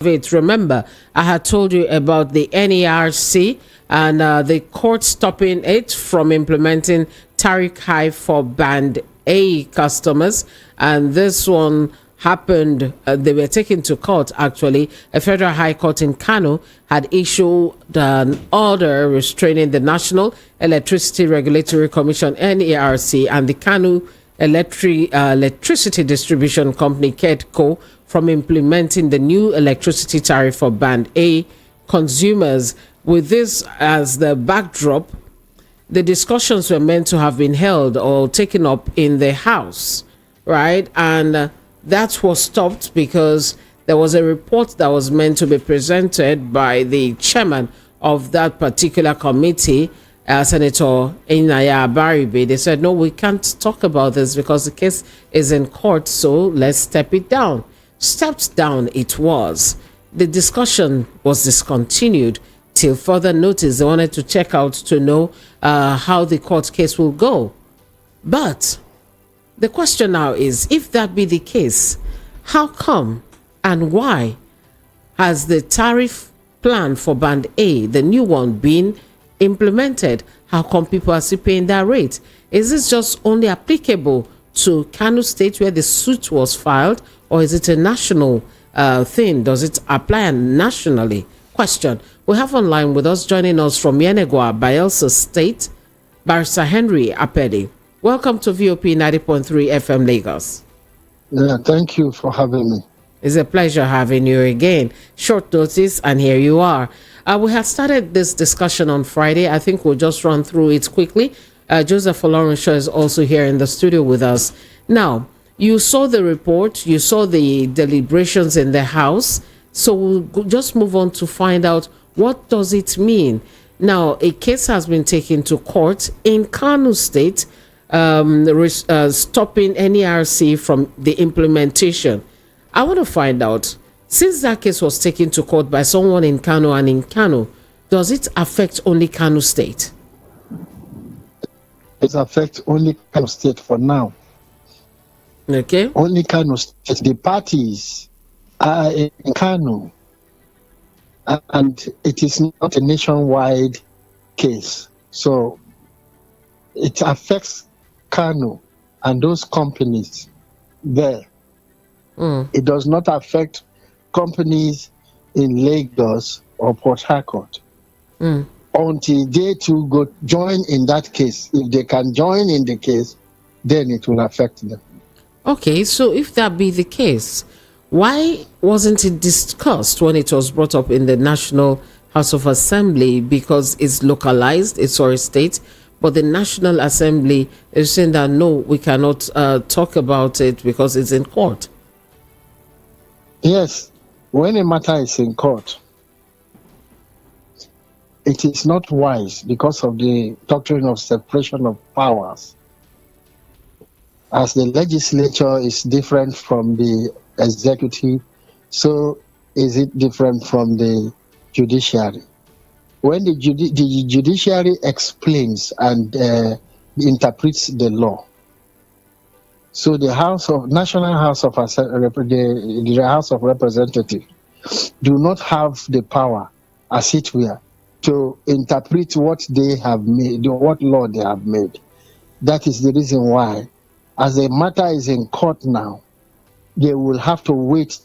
it. Remember, I had told you about the NERC and the court stopping it from implementing tariff hike for Band A customers. And this one happened, they were taken to court actually. A federal high court in Kano had issued an order restraining the National Electricity Regulatory Commission, NERC, and the Kano Electricity Distribution Company, KEDCO, from implementing the new electricity tariff for Band A consumers. With this as the backdrop, the discussions were meant to have been held or taken up in the House, right? And that was stopped because there was a report that was meant to be presented by the chairman of that particular committee, Senator Inaya Abaribe. They said, no, we can't talk about this because the case is in court, so let's step it down. Stepped down it was. The discussion was discontinued till further notice. They wanted to check out to know how the court case will go. But the question now is, if that be the case, how come and why has the tariff plan for Band A, the new one, been implemented? How come people are still paying that rate? Is this just only applicable to Kano State where the suit was filed, or is it a national thing? Does it apply nationally? Question. We have online with us, joining us from Yenegua, Bayelsa State, Barrister Henry Apedi. Welcome to VOP 90.3 FM Lagos. Yeah, thank you for having me. It's a pleasure having you again. Short notice, and here you are. We had started this discussion on Friday. I think we'll just run through it quickly. Joseph Olorenshaw is also here in the studio with us. Now, you saw the report, you saw the deliberations in the House, so we'll just move on to find out what does it mean. Now, a case has been taken to court in Kano State, stopping NERC from the implementation. I want to find out, since that case was taken to court by someone in Kano and in Kano, does it affect only Kano State? It affects only Kano State for now. Okay. Only Kano State. The parties are in Kano, and it is not a nationwide case. So it affects Kano and those companies there. It does not affect companies in Lagos or Port Harcourt until they too join in that case. If they can join in the case, then it will affect them. Okay, so if that be the case, why wasn't it discussed when it was brought up in the National House of Assembly? Because it's localized, it's for a state, but the National Assembly is saying that no, we cannot talk about it because it's in court. Yes, when a matter is in court, it is not wise because of the doctrine of separation of powers. As the legislature is different from the executive, so is it different from the judiciary. When the judiciary explains and interprets the law, so the National House of the House of Representatives do not have the power, as it were, to interpret what they have made, what law they have made. That is the reason why, as the matter is in court now, they will have to wait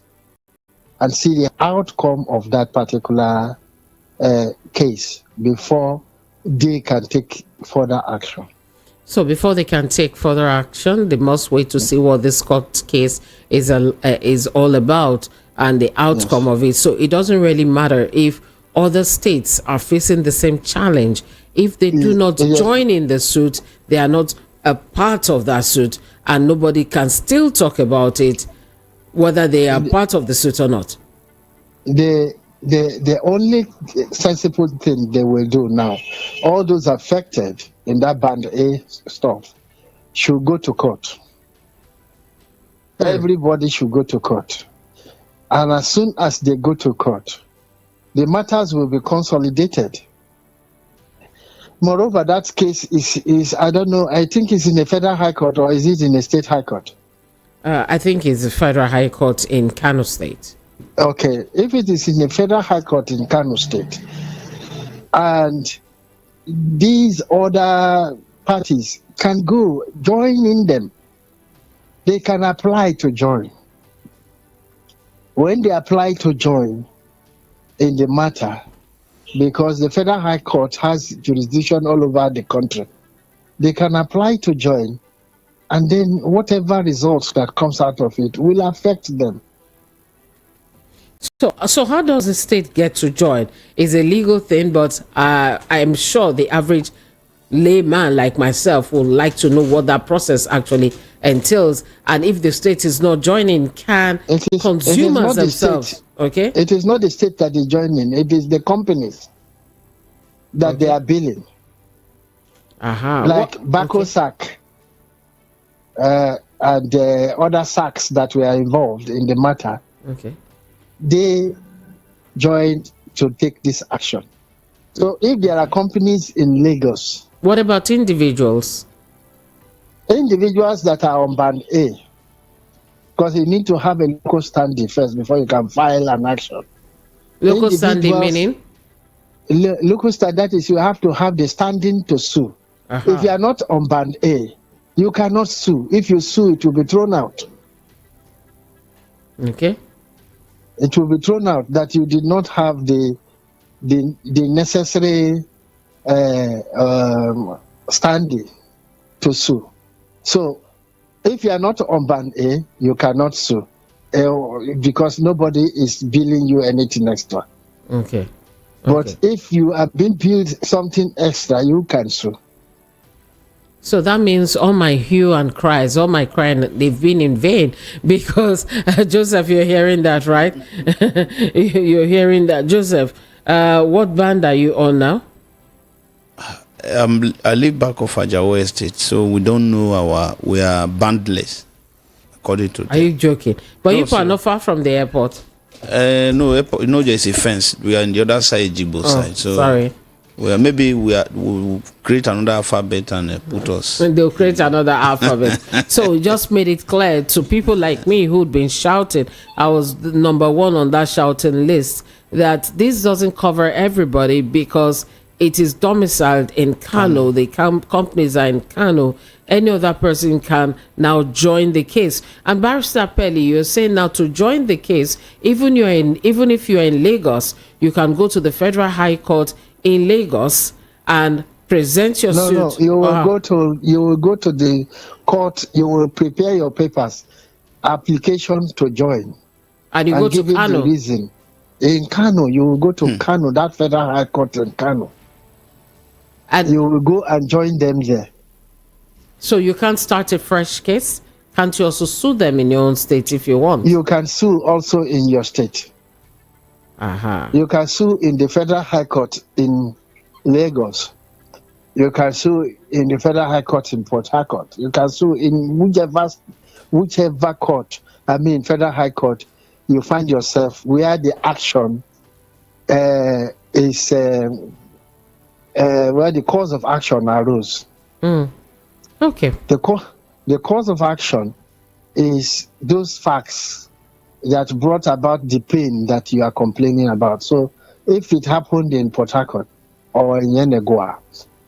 and see the outcome of that particular case before they can take further action. So before they can take further action, they must wait to see what this court case is all about and the outcome of it. So it doesn't really matter if other states are facing the same challenge. If they do not join in the suit, they are not a part of that suit, and nobody can still talk about it, whether they are part of the suit or not. The only sensible thing they will do now, all those affected in that Band A stuff should go to court. Everybody should go to court. And as soon as they go to court, the matters will be consolidated. Moreover, that case is I don't know, I think it's in the Federal High Court, or is it in the State High Court? I think it's the Federal High Court in Kano State. Okay, if it is in the Federal High Court in Kano State, and these other parties can go join in them, they can apply to join. When they apply to join in the matter, because the Federal High Court has jurisdiction all over the country, they can apply to join, and then whatever results that comes out of it will affect them. So how does the state get to join? It's a legal thing, but I'm sure the average layman like myself would like to know what that process actually entails, and if the state is not joining, can consumers themselves? Okay, it is not the state that is joining; it is the companies that they are billing. Like Bako Sack and other sacks that were involved in the matter. Okay. They joined to take this action. So if there are companies in Lagos. What about individuals? Individuals that are on band A. Because you need to have a local standing first before you can file an action. Local standing meaning? Local standing, that is, you have to have the standing to sue. If you are not on band A, you cannot sue. If you sue, it will be thrown out. Okay. It will be thrown out that you did not have the necessary standing to sue. So if you are not on band A, you cannot sue because nobody is billing you anything extra. Okay. But if you have been billed something extra, you can sue. So that means all my hue and cries, all my crying, they've been in vain, because Joseph, you're hearing that, right? You're hearing that. Joseph, what band are you on now? I live back off Ajawo Estate, so we don't know we are bandless, according to them. Are you joking? But No, you are not sir. far from the airport. No, airport, there's a fence. We are on the other side, Jibo side. So sorry. We'll create another alphabet and put us. They'll create another alphabet. So we just made it clear to people like me who'd been shouting. I was the number one on that shouting list, that this doesn't cover everybody because it is domiciled in Kano. The companies are in Kano. Any other person can now join the case. And Barrister Pelly, you're saying now to join the case, even if you're in Lagos, you can go to the Federal High Court in Lagos and present your suit. No, you will go to the court. You will prepare your papers, application to join, and you go give to it Kano. the reason. In Kano, you will go to Kano, that Federal High Court in Kano, and you will go and join them there. So you can't start a fresh case. Can't you also sue them in your own state if you want? You can sue also in your state. You can sue in the Federal High Court in Lagos. You can sue in the Federal High Court in Port Harcourt. You can sue in whichever court, Federal High Court, you find yourself where the action is, where the cause of action arose. Okay. The cause of action is those facts that brought about the pain that you are complaining about. So if it happened in Port Harcourt or in Yenagoa,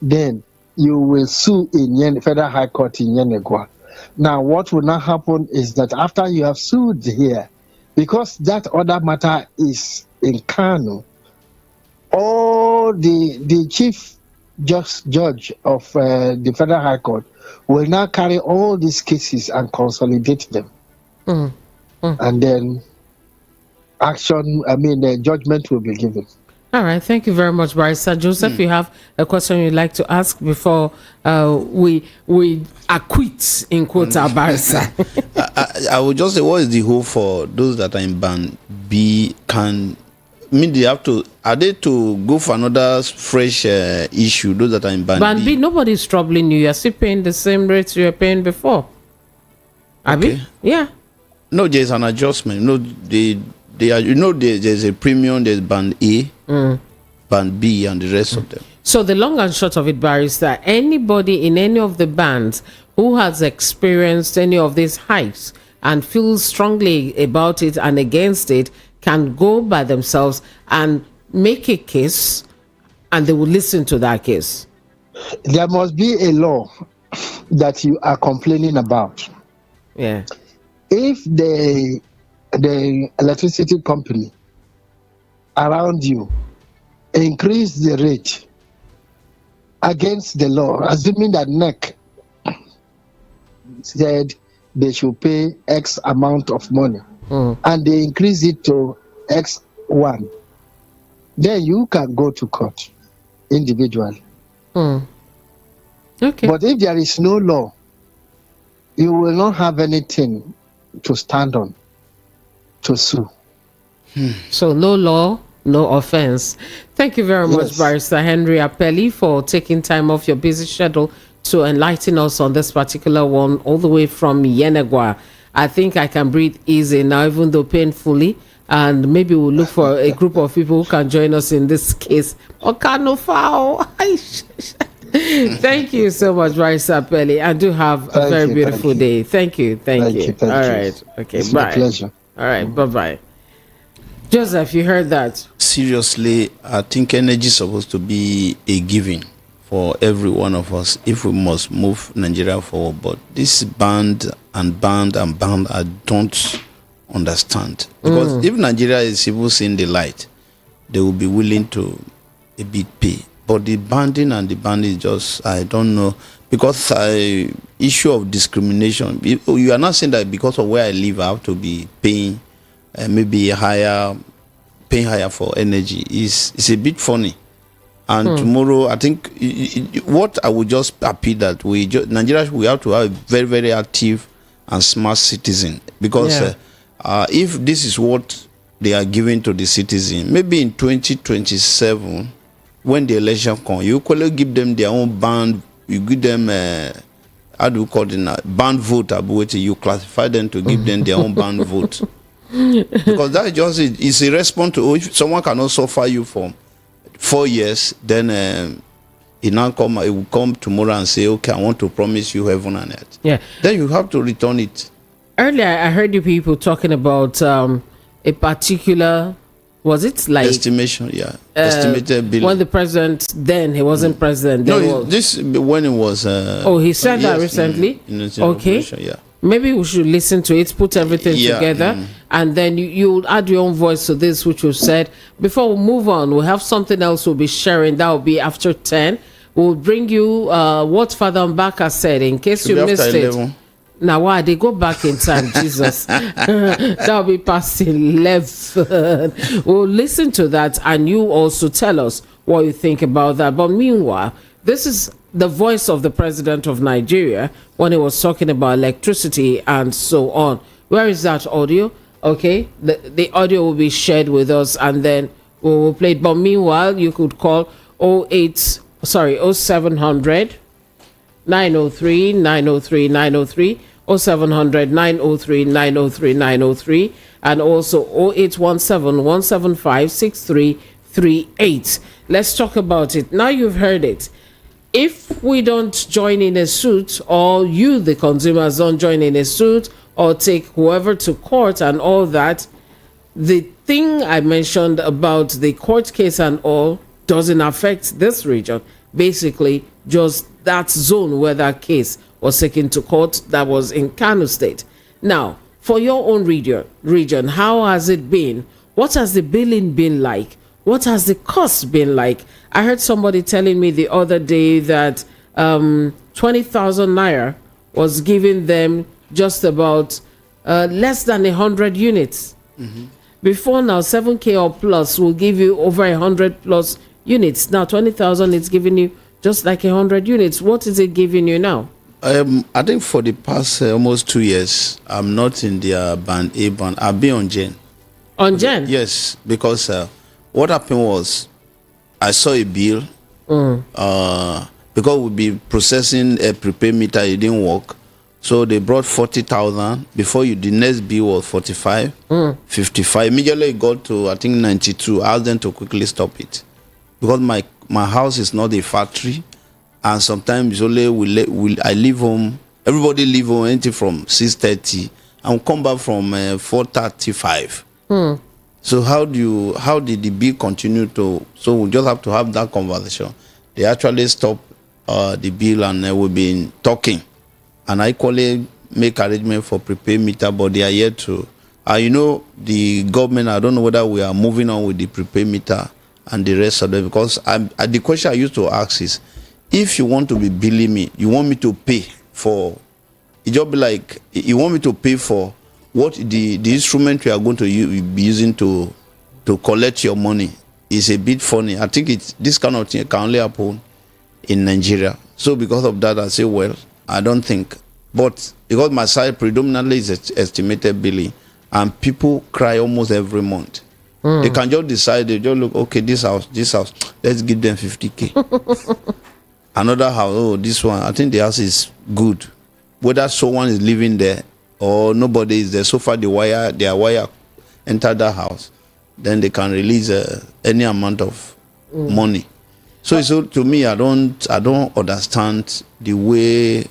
then you will sue in Federal High Court in Yenagoa. Now, what will not happen is that after you have sued here, because that other matter is in Kano, all the chief judge of the Federal High Court will now carry all these cases and consolidate them. And then judgment will be given. All right. Thank you very much, Barrister Joseph. You have a question you'd like to ask before we acquit, in quotes, our barrister? I would just say, what is the hope for those that are in band B? Are they to go for another fresh issue, those that are in band B? Nobody's troubling you. You're still paying the same rates you were paying before. Abi? Yeah. No, there's an adjustment. There's a premium, there's band A, band B, and the rest of them. So the long and short of it, Barrister, anybody in any of the bands who has experienced any of these hikes and feels strongly about it and against it can go by themselves and make a case, and they will listen to that case? There must be a law that you are complaining about. Yeah. If the electricity company around you increase the rate against the law, assuming that NEC said they should pay X amount of money, and they increase it to X1, then you can go to court individually. Okay. But if there is no law, you will not have anything to stand on to sue. So no law, no offense. Thank you very much, Yes. Barrister Henry Apelli, for taking time off your busy schedule to enlighten us on this particular one, all the way from Yenagua. I think I can breathe easy now, even though painfully. And maybe we'll look for a group of people who can join us in this case. Okanofao. Thank you so much, Barrister Apelli. I do have a Thank very you, beautiful thank you. day. Thank you. Thank you. Thank All you. right. Okay. It's Bye. my pleasure. All right. Bye-bye. Joseph, you heard that? Seriously, I think energy is supposed to be a giving for every one of us if we must move Nigeria forward. But this band, I don't understand. Because if Nigeria is even seeing the light, they will be willing to a bit pay. But the banding is just, I don't know. Because issue of discrimination, you are not saying that because of where I live, I have to be paying maybe paying higher for energy. It's a bit funny. And tomorrow, I think what I would just appeal that Nigeria, we have to have a very, very active and smart citizen. Because if this is what they are giving to the citizen, maybe in 2027, when the election comes, you could give them their own band. You give them how do you call it, band vote? You classify them to give them their own band vote. Because that just is a response to if someone cannot suffer you for 4 years, then he will come tomorrow and say, okay, I want to promise you heaven and earth. Yeah. Then you have to return it. Earlier, I heard you people talking about a particular, was it like Estimation, estimated bill. when the president, then he wasn't president. No, Then this when it was. he said that recently. Okay. Yeah. Maybe we should listen to it, put everything together, and then you'll add your own voice to this, which we've said. Before we move on, we'll have something else we'll be sharing. That will be after 10. We'll bring you what Father Mbaka said in case you missed it. 11. Now, why they go back in time, Jesus? That'll be past 11. We'll listen to that, and you also tell us what you think about that. But meanwhile, this is the voice of the president of Nigeria when he was talking about electricity and so on. Where is that audio? Okay, the audio will be shared with us, and then we will play it. But meanwhile, you could call 0700 903 903 903 0700 903 903 903 and also 0817 175 6338. Let's talk about it. Now you've heard it. If we don't join in a suit, or you, the consumers, don't join in a suit or take whoever to court and all that, the thing I mentioned about the court case and all doesn't affect this region. Basically, just that zone where that case was taken to court, that was in Kano State. Now, for your own region, how has it been? What has the billing been like? What has the cost been like? I heard somebody telling me the other day that 20,000 naira was giving them just about less than 100 units. Before now, 7K or plus will give you over 100 plus units. Now 20,000 is giving you just like 100 units. What is it giving you now? I think for the past almost 2 years, I'm not in their band A band. I've been on Gen. On Gen? Yes, because what happened was I saw a bill because we'll be processing a prepaid meter. It didn't work. So they brought 40,000. Before the next bill was 45, 55. Immediately it got to, I think, 92. I asked them to quickly stop it. Because my house is not a factory. And sometimes only I leave home. Everybody leave home anything from 6:30. And we'll come back from 4:35. So how did the bill continue to? So we just have to have that conversation. They actually stop the bill and we've been talking, and I equally make arrangement for prepaid meter, but they are yet to. The government, I don't know whether we are moving on with the prepaid meter and the rest of it, because the question I used to ask is, if you want to be billing me, you want me to pay for, it just be like, you want me to pay for what the instrument we are going to be using to collect your money is a bit funny. I think this kind of thing can only happen in Nigeria. So because of that, I say, well, I don't think. But because my side predominantly is estimated billing, and people cry almost every month. They can just decide, they just look, okay, this house, let's give them 50K. Another house, oh, this one, I think the house is good. Whether someone is living there or nobody is there, so far their wire entered that house, then they can release any amount of money. So to me, I don't understand the way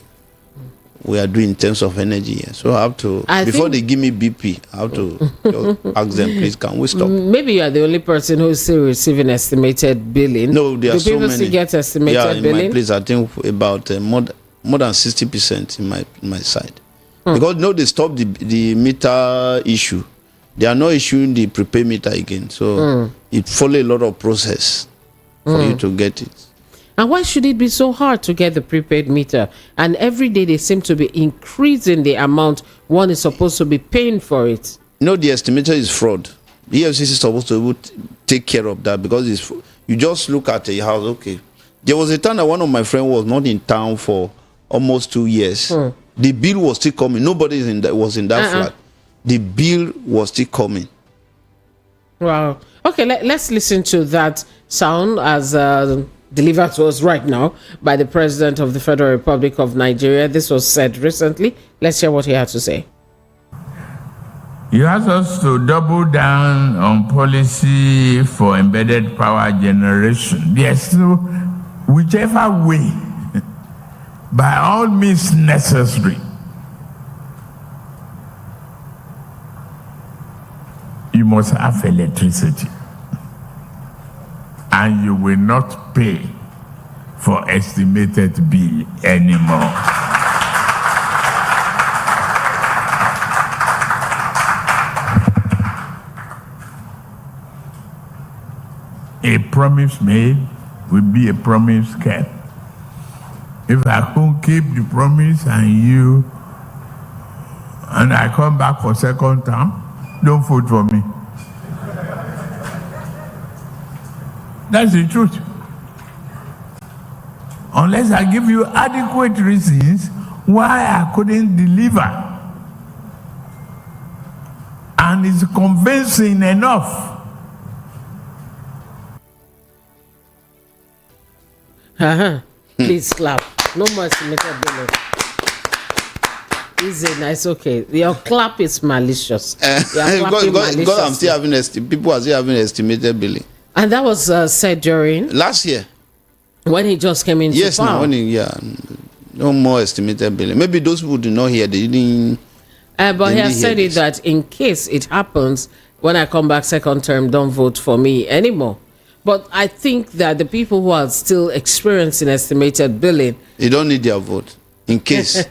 we are doing in terms of energy. So I have to, before they give me BP, I have to just ask them, please, can we stop? Maybe you are the only person who is still receiving estimated billing. No, there are so many. Do people still get estimated billing? In my place, I think about more than 60% in my side. Because they stopped the meter issue. They are not issuing the prepaid meter again. So it follows a lot of process for you to get it. And why should it be so hard to get the prepaid meter? And every day they seem to be increasing the amount one is supposed to be paying for it. The estimator is fraud. The EFCC is supposed to take care of that, because you just look at a house, okay. There was a time that one of my friends was not in town for almost 2 years. The bill was still coming. Nobody was in that flat. The bill was still coming. Wow. Okay, let's listen to that sound as delivered to us right now by the President of the Federal Republic of Nigeria. This was said recently. Let's hear what he had to say. He asked us to double down on policy for embedded power generation. Yes, so whichever way, by all means necessary, you must have electricity. And you will not pay for estimated bill anymore. A promise made will be a promise kept. If I can't keep the promise and I come back for second term, don't vote for me. That's the truth. Unless I give you adequate reasons why I couldn't deliver. And it's convincing enough. Please clap. No more estimated billing. Easy, nice, okay. Your clap is malicious. Because I'm still having people are still having estimated billing. And that was said during last year when he just came into power. No more estimated billing. Maybe those people did not hear. They didn't. But he has said it that in case it happens, when I come back second term, don't vote for me anymore. But I think that the people who are still experiencing estimated billing, you don't need their vote in case.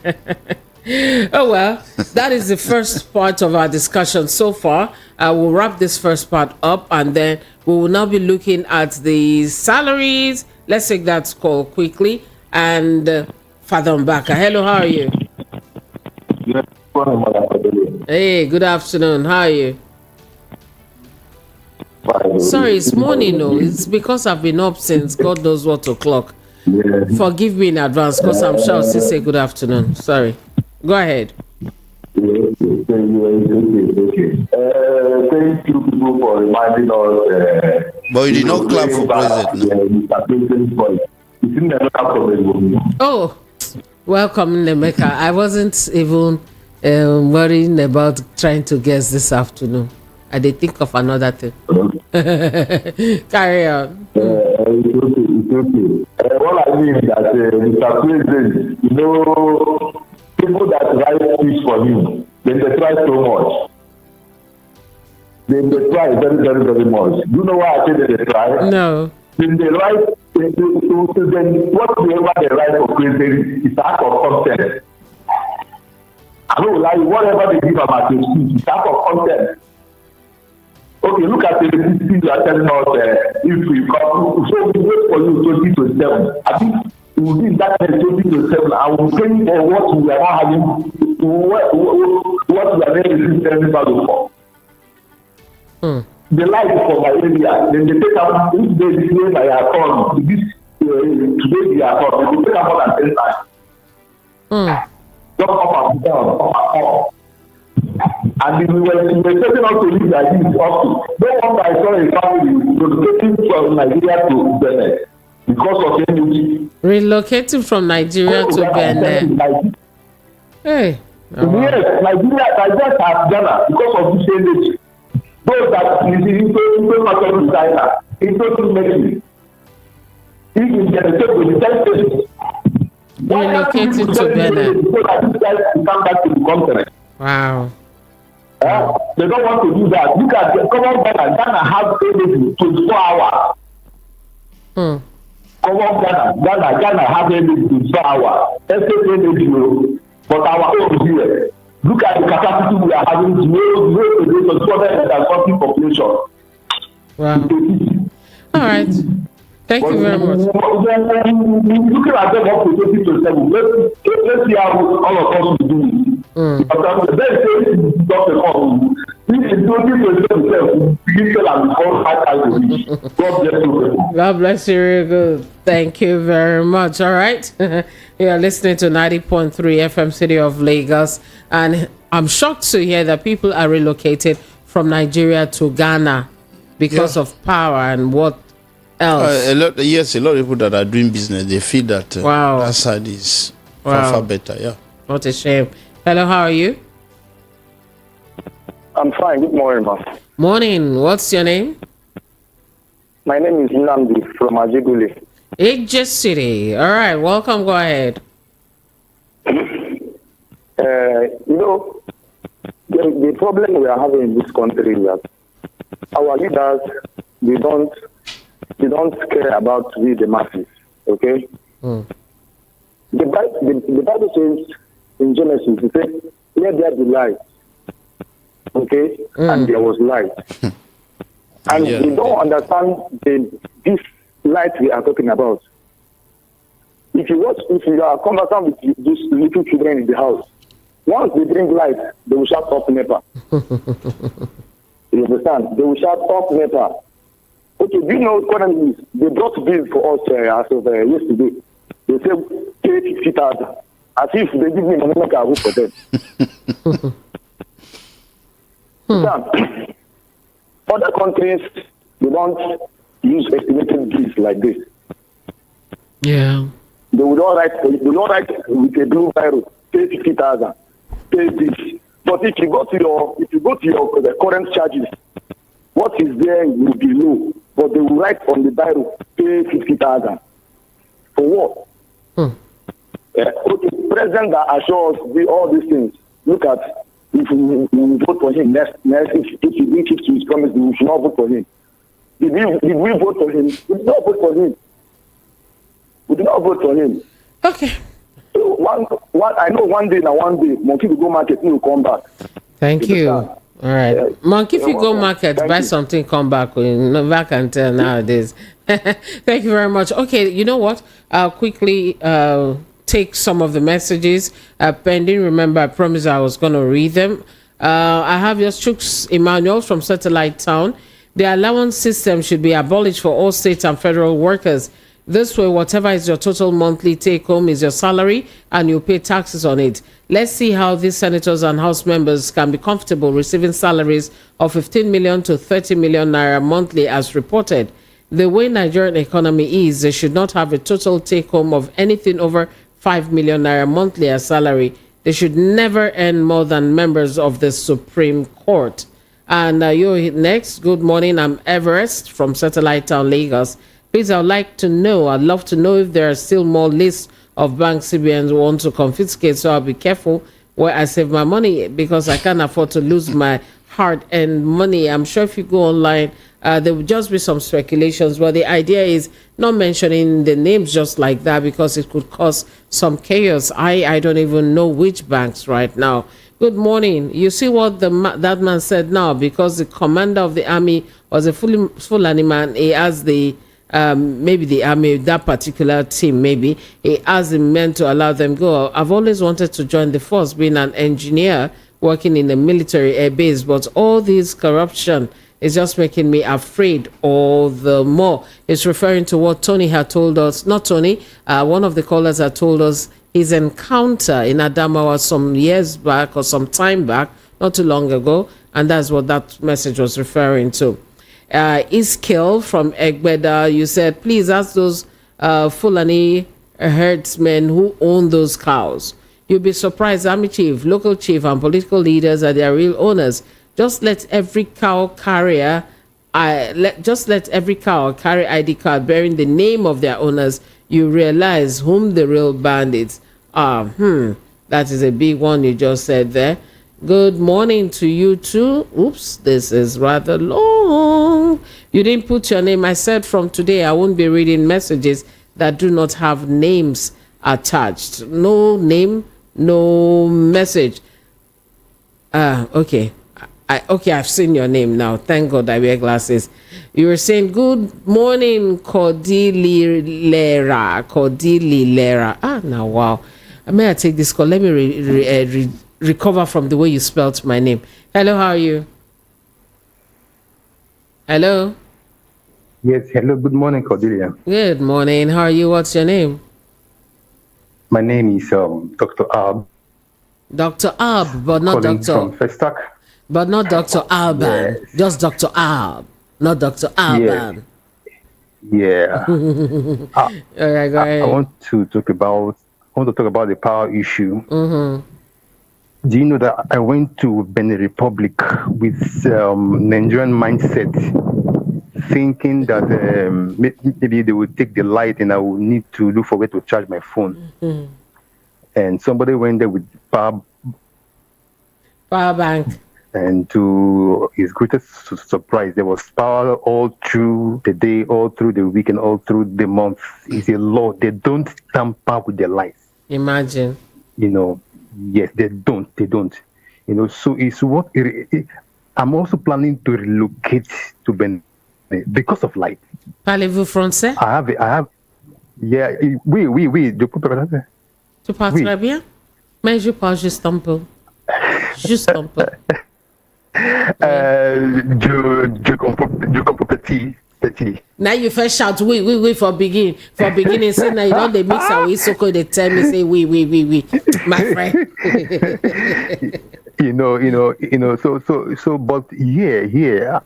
Oh, well, that is the first part of our discussion so far. We'll wrap this first part up, and then we will now be looking at the salaries. Let's take that call quickly. And Father Mbaka, hello, how are you? Hey, good afternoon. How are you? Sorry, it's morning. No, it's because I've been up since God knows what o'clock. Forgive me in advance, because I'm sure I'll still say good afternoon. Sorry. Go ahead. Okay. Thank you people for reminding us. But you did not clap for president. Oh, welcome, Nemeka. I wasn't even worrying about trying to guess this afternoon. I did think of another thing. Carry on. It's okay. What I mean is that Mr. President, people that write speech for him, then they try so much. They try very, very, very much. Do you know why I say they try? No. Then they write, then whatever they write for creating is act of content. I don't like whatever they give about the speech, it's act of content. Okay, look at the thing you are telling us, if we come, so we wait for you 2027. I think we will be in that 2027. I will pay for what we are not having, what we are not receiving anybody for. The light from my area, then they take out, if they display my account, today the account, they take out more than 10 times. Just up and down, up and up. And if we were setting out to live like this, also, no wonder I saw a family relocating from Nigeria to Benin because of energy. Relocating from Nigeria to Benin. Hey. Oh. Yes, Nigeria has Ghana because of this energy. Those that is into fashion designer, into making. If you get a check with the 10 states, relocating to Benin. So that these guys can come back to the continent. Wow. They don't want to do that. Look at the common Ghana has energy 24 hours. Ghana has energy 24 hours. Estate energy, but our own here. Look at the capacity we are having to know 200 population. Wow. All right. Thank you very much. Looking at them up to 2027, let's see how all of us will do it. But then say Dr. Kong, this is 2027, God bless you, really good. Thank you very much. All right. You are listening to 90.3 FM City of Lagos. And I'm shocked to hear that people are relocated from Nigeria to Ghana because of power and what else. A lot of people that are doing business, they feel that that side is far better. Yeah. What a shame. Hello, how are you? I'm fine. Good morning, man. Morning. What's your name? My name is Nnamdi from Ajigule. Ije City. All right. Welcome. Go ahead. The problem we are having in this country is that our leaders, they don't care about we the masses. Okay. The Bible says in Genesis, it says, "Let there be light." Okay, and there was light. And we don't understand this light we are talking about. If you are conversant with these little children in the house, once they bring light, they will shout off NEPA. You understand? They will shout off NEPA. Okay, do you know what currently they brought bill for us as of yesterday? They say pay 50,000, as if they give me money like I work for them. Other countries, they don't use estimated bills like this. Yeah. They will not write with a blue biro, pay 50,000, pay this. But if you go to your the current charges, what is there will be low. But they will write on the biro, pay 50,000. For what? The president that assures all these things. Look at if we vote for him next if he reaches to his promise, we should not vote for him. Did we vote for him? We did not vote for him. We did not vote for him. Okay. So I know one day, Monkey will go market, he will come back. Thank you. All right. Monkey, if you go market, buy something, come back. We never can tell nowadays. Thank you very much. Okay, you know what? I'll quickly take some of the messages pending. Remember, I promised I was going to read them. I have your Chooks Emmanuel from Satellite Town. The allowance system should be abolished for all state and federal workers. This way, whatever is your total monthly take home is your salary and you pay taxes on it. Let's see how these senators and house members can be comfortable receiving salaries of 15 million to 30 million naira monthly as reported. The way Nigerian economy is, they should not have a total take home of anything over 5 million naira monthly as salary. They should never earn more than members of the Supreme Court. And you next. Good morning. I'm Everest from Satellite Town, Lagos. Please, I'd love to know if there are still more lists of bank CBNs who want to confiscate. So I'll be careful where I save my money because I can't afford to lose my hard-earned money. I'm sure if you go online, there will just be some speculations, but the idea is not mentioning the names just like that because it could cause some chaos. I don't even know which banks right now. Good morning. You see what that man said now, because the commander of the army was a Fulani man. He has the maybe the army, that particular team, maybe he has the men to allow them go. I've always wanted to join the force, being an engineer working in the military air base, but all this corruption is just making me afraid all the more. It's referring to what Tony had told us, not Tony, one of the callers had told us his encounter in Adamawa some years back or some time back, not too long ago, and that's what that message was referring to. Iskil from Egbeda, you said, please ask those Fulani herdsmen who own those cows. You'll be surprised, army chief, local chief, and political leaders are their real owners. Just let every cow carrier, every cow carry ID card bearing the name of their owners. You realize whom the real bandits are. That is a big one you just said there. Good morning to you too. Oops, this is rather long. You didn't put your name. I said from today I won't be reading messages that do not have names attached. No name, no message. Okay. I've seen your name now. Thank God I wear glasses. You were saying, good morning, Cordilera. Now, wow. May I take this call? Let me recover from the way you spelled my name. Hello, how are you? Hello? Yes, hello. Good morning, Cordelia. Good morning. How are you? What's your name? My name is Dr. Ab. Dr. Ab, but not Calling Dr. from Festac. But not Dr. Alban. Yes. Just Dr. Ab, not Dr. Alban. Yeah. All right, go ahead. I want to talk about the power issue. Do you know that I went to Benin Republic with Nigerian mindset, thinking that maybe they would take the light and I would need to look for where to charge my phone. And somebody went there with power bank. And to his greatest surprise, there was power all through the day, all through the week, and all through the month. It's a law. They don't tamper with their lives. Imagine. Yes, they don't. So it's what I'm also planning to relocate to Benin because of light. Parlez-vous français? I have. Yeah, oui, je peux parler. Tu parles très bien? Mais je parle juste un peu. Juste un peu. Je comprends petit. Now you first shout we for beginning say now you know they mix away so could they tell me say we my friend. So but yeah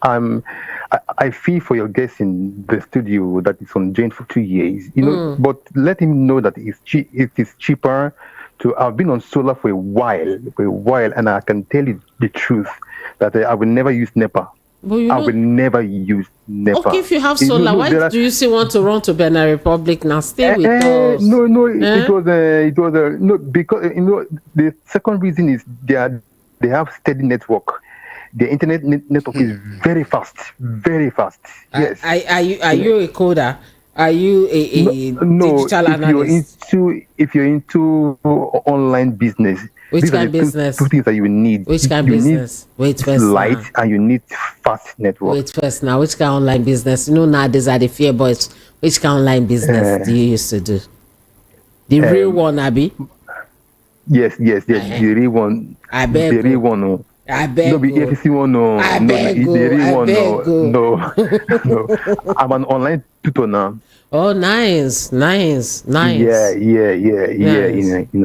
I feel for your guest in the studio that is on Jane for 2 years, but let him know that it is cheaper to. I've been on solar for a while, and I can tell you the truth that I will never use NEPA. I will never use NEPA. Okay, if you have solar, why do you still want to run to Benin Republic now? Stay with us. No, it was no, because the second reason is they have steady network. The internet network is very fast. Yes. Are you a coder? Are you a digital analyst? If you're into online business, which kind of business? Two things that you need. Which kind of business? Wait first. Light and you need fast network. Wait first now. Which kind of online business? Nowadays are the fear boys. Which kind of online business do you used to do? The real one, Abby? Yes. The real one. I beg. The real one. No. I beg. No, the FCC one. No. I beg. The real one. No. I'm an online tutor now. Oh, nice. Yeah.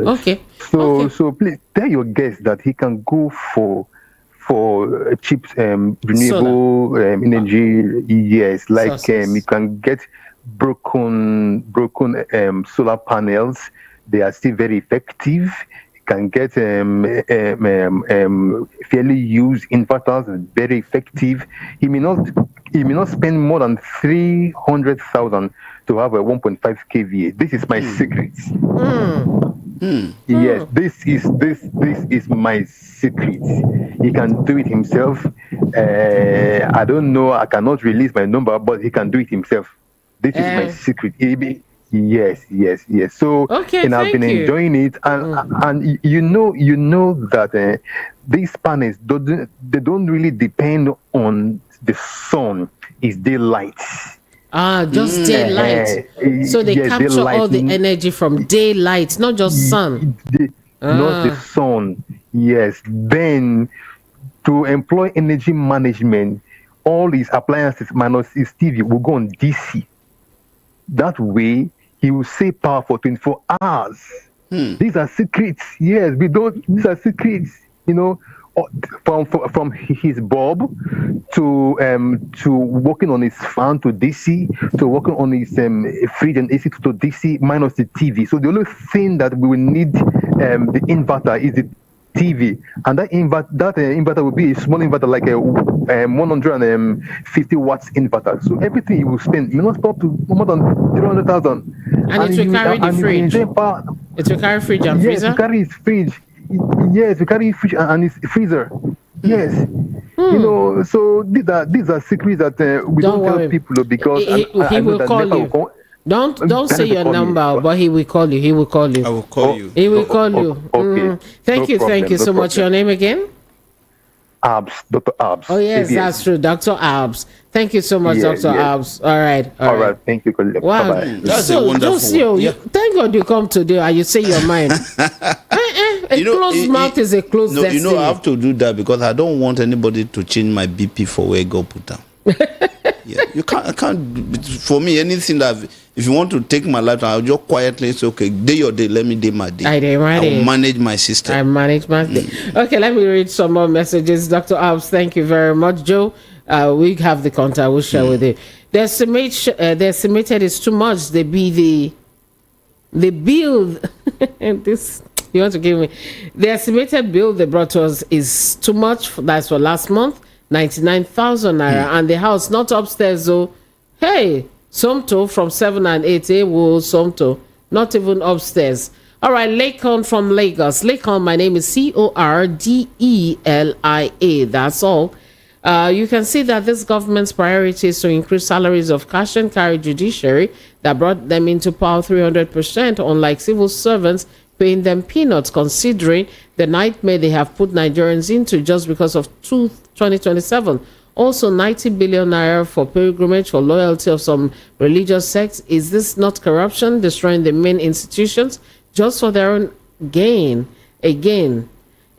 Okay. So please tell your guest that he can go for cheap renewable energy. Yes, like you can get broken solar panels. They are still very effective. You can get fairly used inverters, very effective. He may not spend more than 300,000 to have a 1.5 kVA. This is my secret. Yes, this is my secret. He can do it himself. I don't know. I cannot release my number, but he can do it himself. This is my secret. Yes. So, Okay, and I've been thank you. enjoying it, and you know that these panels don't really depend on the sun. It's daylight. Just daylight. So they Yes, capture daylight. all the energy from daylight, not just sun. Not the sun. Yes. Then to employ energy management, all his appliances minus his TV will go on DC. That way, he will save power for 24 hours. These are secrets. Yes, we don't. These are secrets. From his bulb to working on his fan to DC to working on his fridge and AC to DC minus the TV. So the only thing that we will need the inverter is the TV, and that inverter will be a small inverter like a 150 watts inverter. So everything you will spend, you not stop to more than 300,000. And it will carry the fridge. It will carry fridge and freezer. Yes, it carry his fridge. Yes, we carry fridge and his freezer. Yes, So these are secrets that we don't tell people because he will call you. Don't say your number, but he will call you. He will call you. I will call you. He will call you. Okay. Thank you so much. Your name again? Dr. Abs. Oh yes, that's true, Dr. Abs. Thank you so much, Dr. Abs. All right. Thank you. Wow, Bye-bye. That's a wonderful one. Thank God you come today and you say your mind. A closed mouth is a closed destiny. I have to do that because I don't want anybody to change my BP for where God put them. You can't. I can't. For me, anything that if you want to take my life, I'll just quietly say, okay, day your day. Let me day my day. I will manage my system. I manage my day. Okay, let me read some more messages. Dr. Abs, thank you very much, Joe. We have the contact. We'll share with you. The estimated is too much. They be the bill. And this you want to give me the estimated bill they brought to us is too much. That's for last month. 99,000 naira, and the house not upstairs though. Hey, Somto from 7 and 8. Somto, not even upstairs. All right, Lakon from Lagos. Lakon, my name is Cordelia. That's all. You can see that this government's priority is to increase salaries of cash and carry judiciary that brought them into power 300%, unlike civil servants paying them peanuts, considering the nightmare they have put Nigerians into just because of 2027. Also, 90 billion naira for pilgrimage for loyalty of some religious sects. Is this not corruption, destroying the main institutions just for their own gain? Again,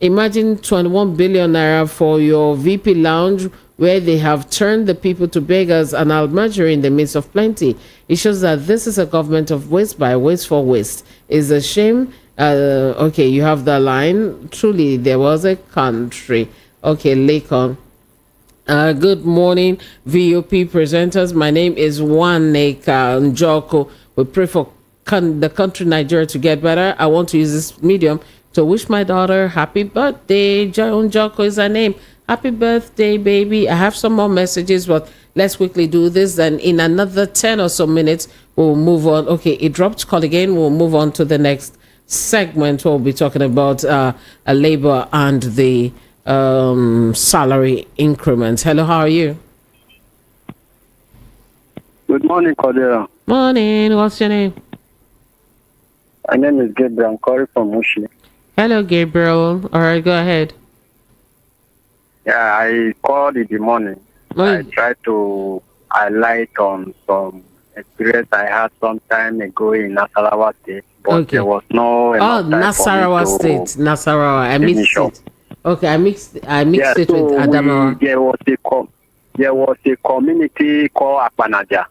imagine 21 billion naira for your VP lounge, where they have turned the people to beggars and almajiri in the midst of plenty. It shows that this is a government of waste by waste for waste. It's a shame. Okay, you have the line. Truly, there was a country. Okay, Lakon. Good morning, VOP presenters. My name is Waneka Njoko. We pray for the country Nigeria to get better. I want to use this medium to wish my daughter happy birthday. Njoko is her name. Happy birthday, baby. I have some more messages, but let's quickly do this. Then in another 10 or so minutes, we'll move on. Okay, it dropped call again. We'll move on to the next segment. We'll be talking about labor and the salary increments. Hello, how are you? Good morning, Cordelia. Morning. What's your name? My name is Gabriel. I'm calling from Mushi. Hello, Gabriel. All right, go ahead. Yeah, I called in the morning. I tried to highlight on some experience I had some time ago in Nasarawa State, but there was no enough time Nasarawa State. Nasarawa. I mixed it. Okay, I mixed it with Adamawa. There was a community called Akpanaja,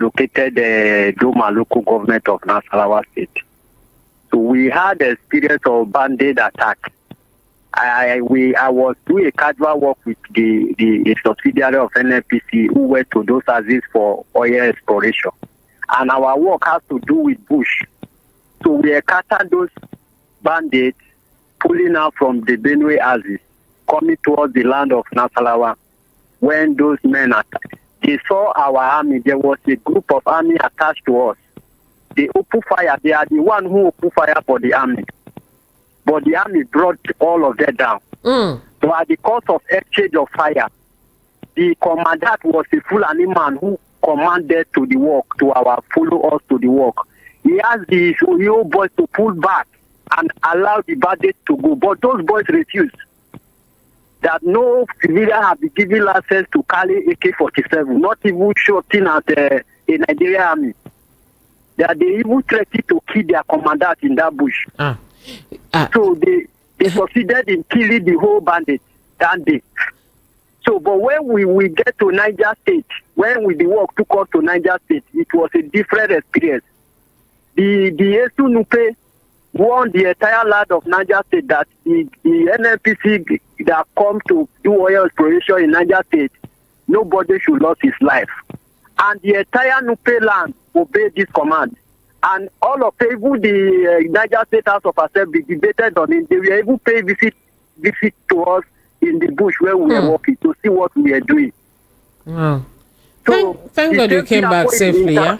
located in Doma local government of Nasarawa State. So we had the experience of bandit attack. I was doing a casual work with the subsidiary of NNPC who went to those houses for oil exploration. And our work has to do with bush. So we encountered those bandits pulling out from the Benue houses, coming towards the land of Nasarawa. When those men attacked, they saw our army. There was a group of army attached to us. they open fire. They are the one who open fire for the army. But the army brought all of that down. So at the cost of exchange of fire, the commandant was a Fulani man who commanded to the work, to our follow us to the work. He asked the Shohio boys to pull back and allow the bandits to go. But those boys refused. That no civilian have been given license to carry AK-47, not even shooting at a Nigerian army. That they even threatened to kill their commandant in that bush. So they succeeded in killing the whole bandit that day. So, but when we get to Niger State, when the work took us to Niger State, it was a different experience. The Esu Nupe won the entire land of Niger State, that the NNPC that come to do oil exploration in Niger State, nobody should lose his life. And the entire Nupe land obeyed this command. And all of even the Niger State House of Assembly debated on it. They were even paying visit to us in the bush where we were walking to see what we are doing. Wow. So thank God you came back safely, yeah?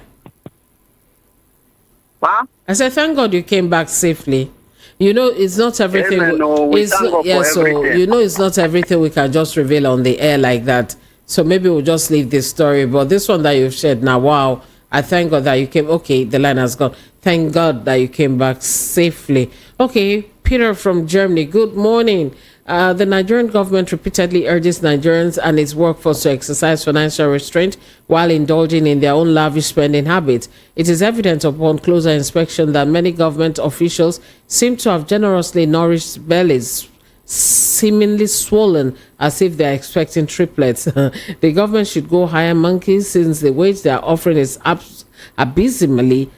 Huh? I said, thank God you came back safely. You know, it's not everything. Amen, It's not everything we can just reveal on the air like that. So maybe we'll just leave this story. But this one that you've shared now, wow. I thank God that you came. Okay, the line has gone. Thank God that you came back safely. Okay, Peter from Germany. Good morning. The Nigerian government repeatedly urges Nigerians and its workforce to exercise financial restraint while indulging in their own lavish spending habits. It is evident upon closer inspection that many government officials seem to have generously nourished bellies, seemingly swollen as if they are expecting triplets. The government should go hire monkeys, since the wage they are offering is abysmally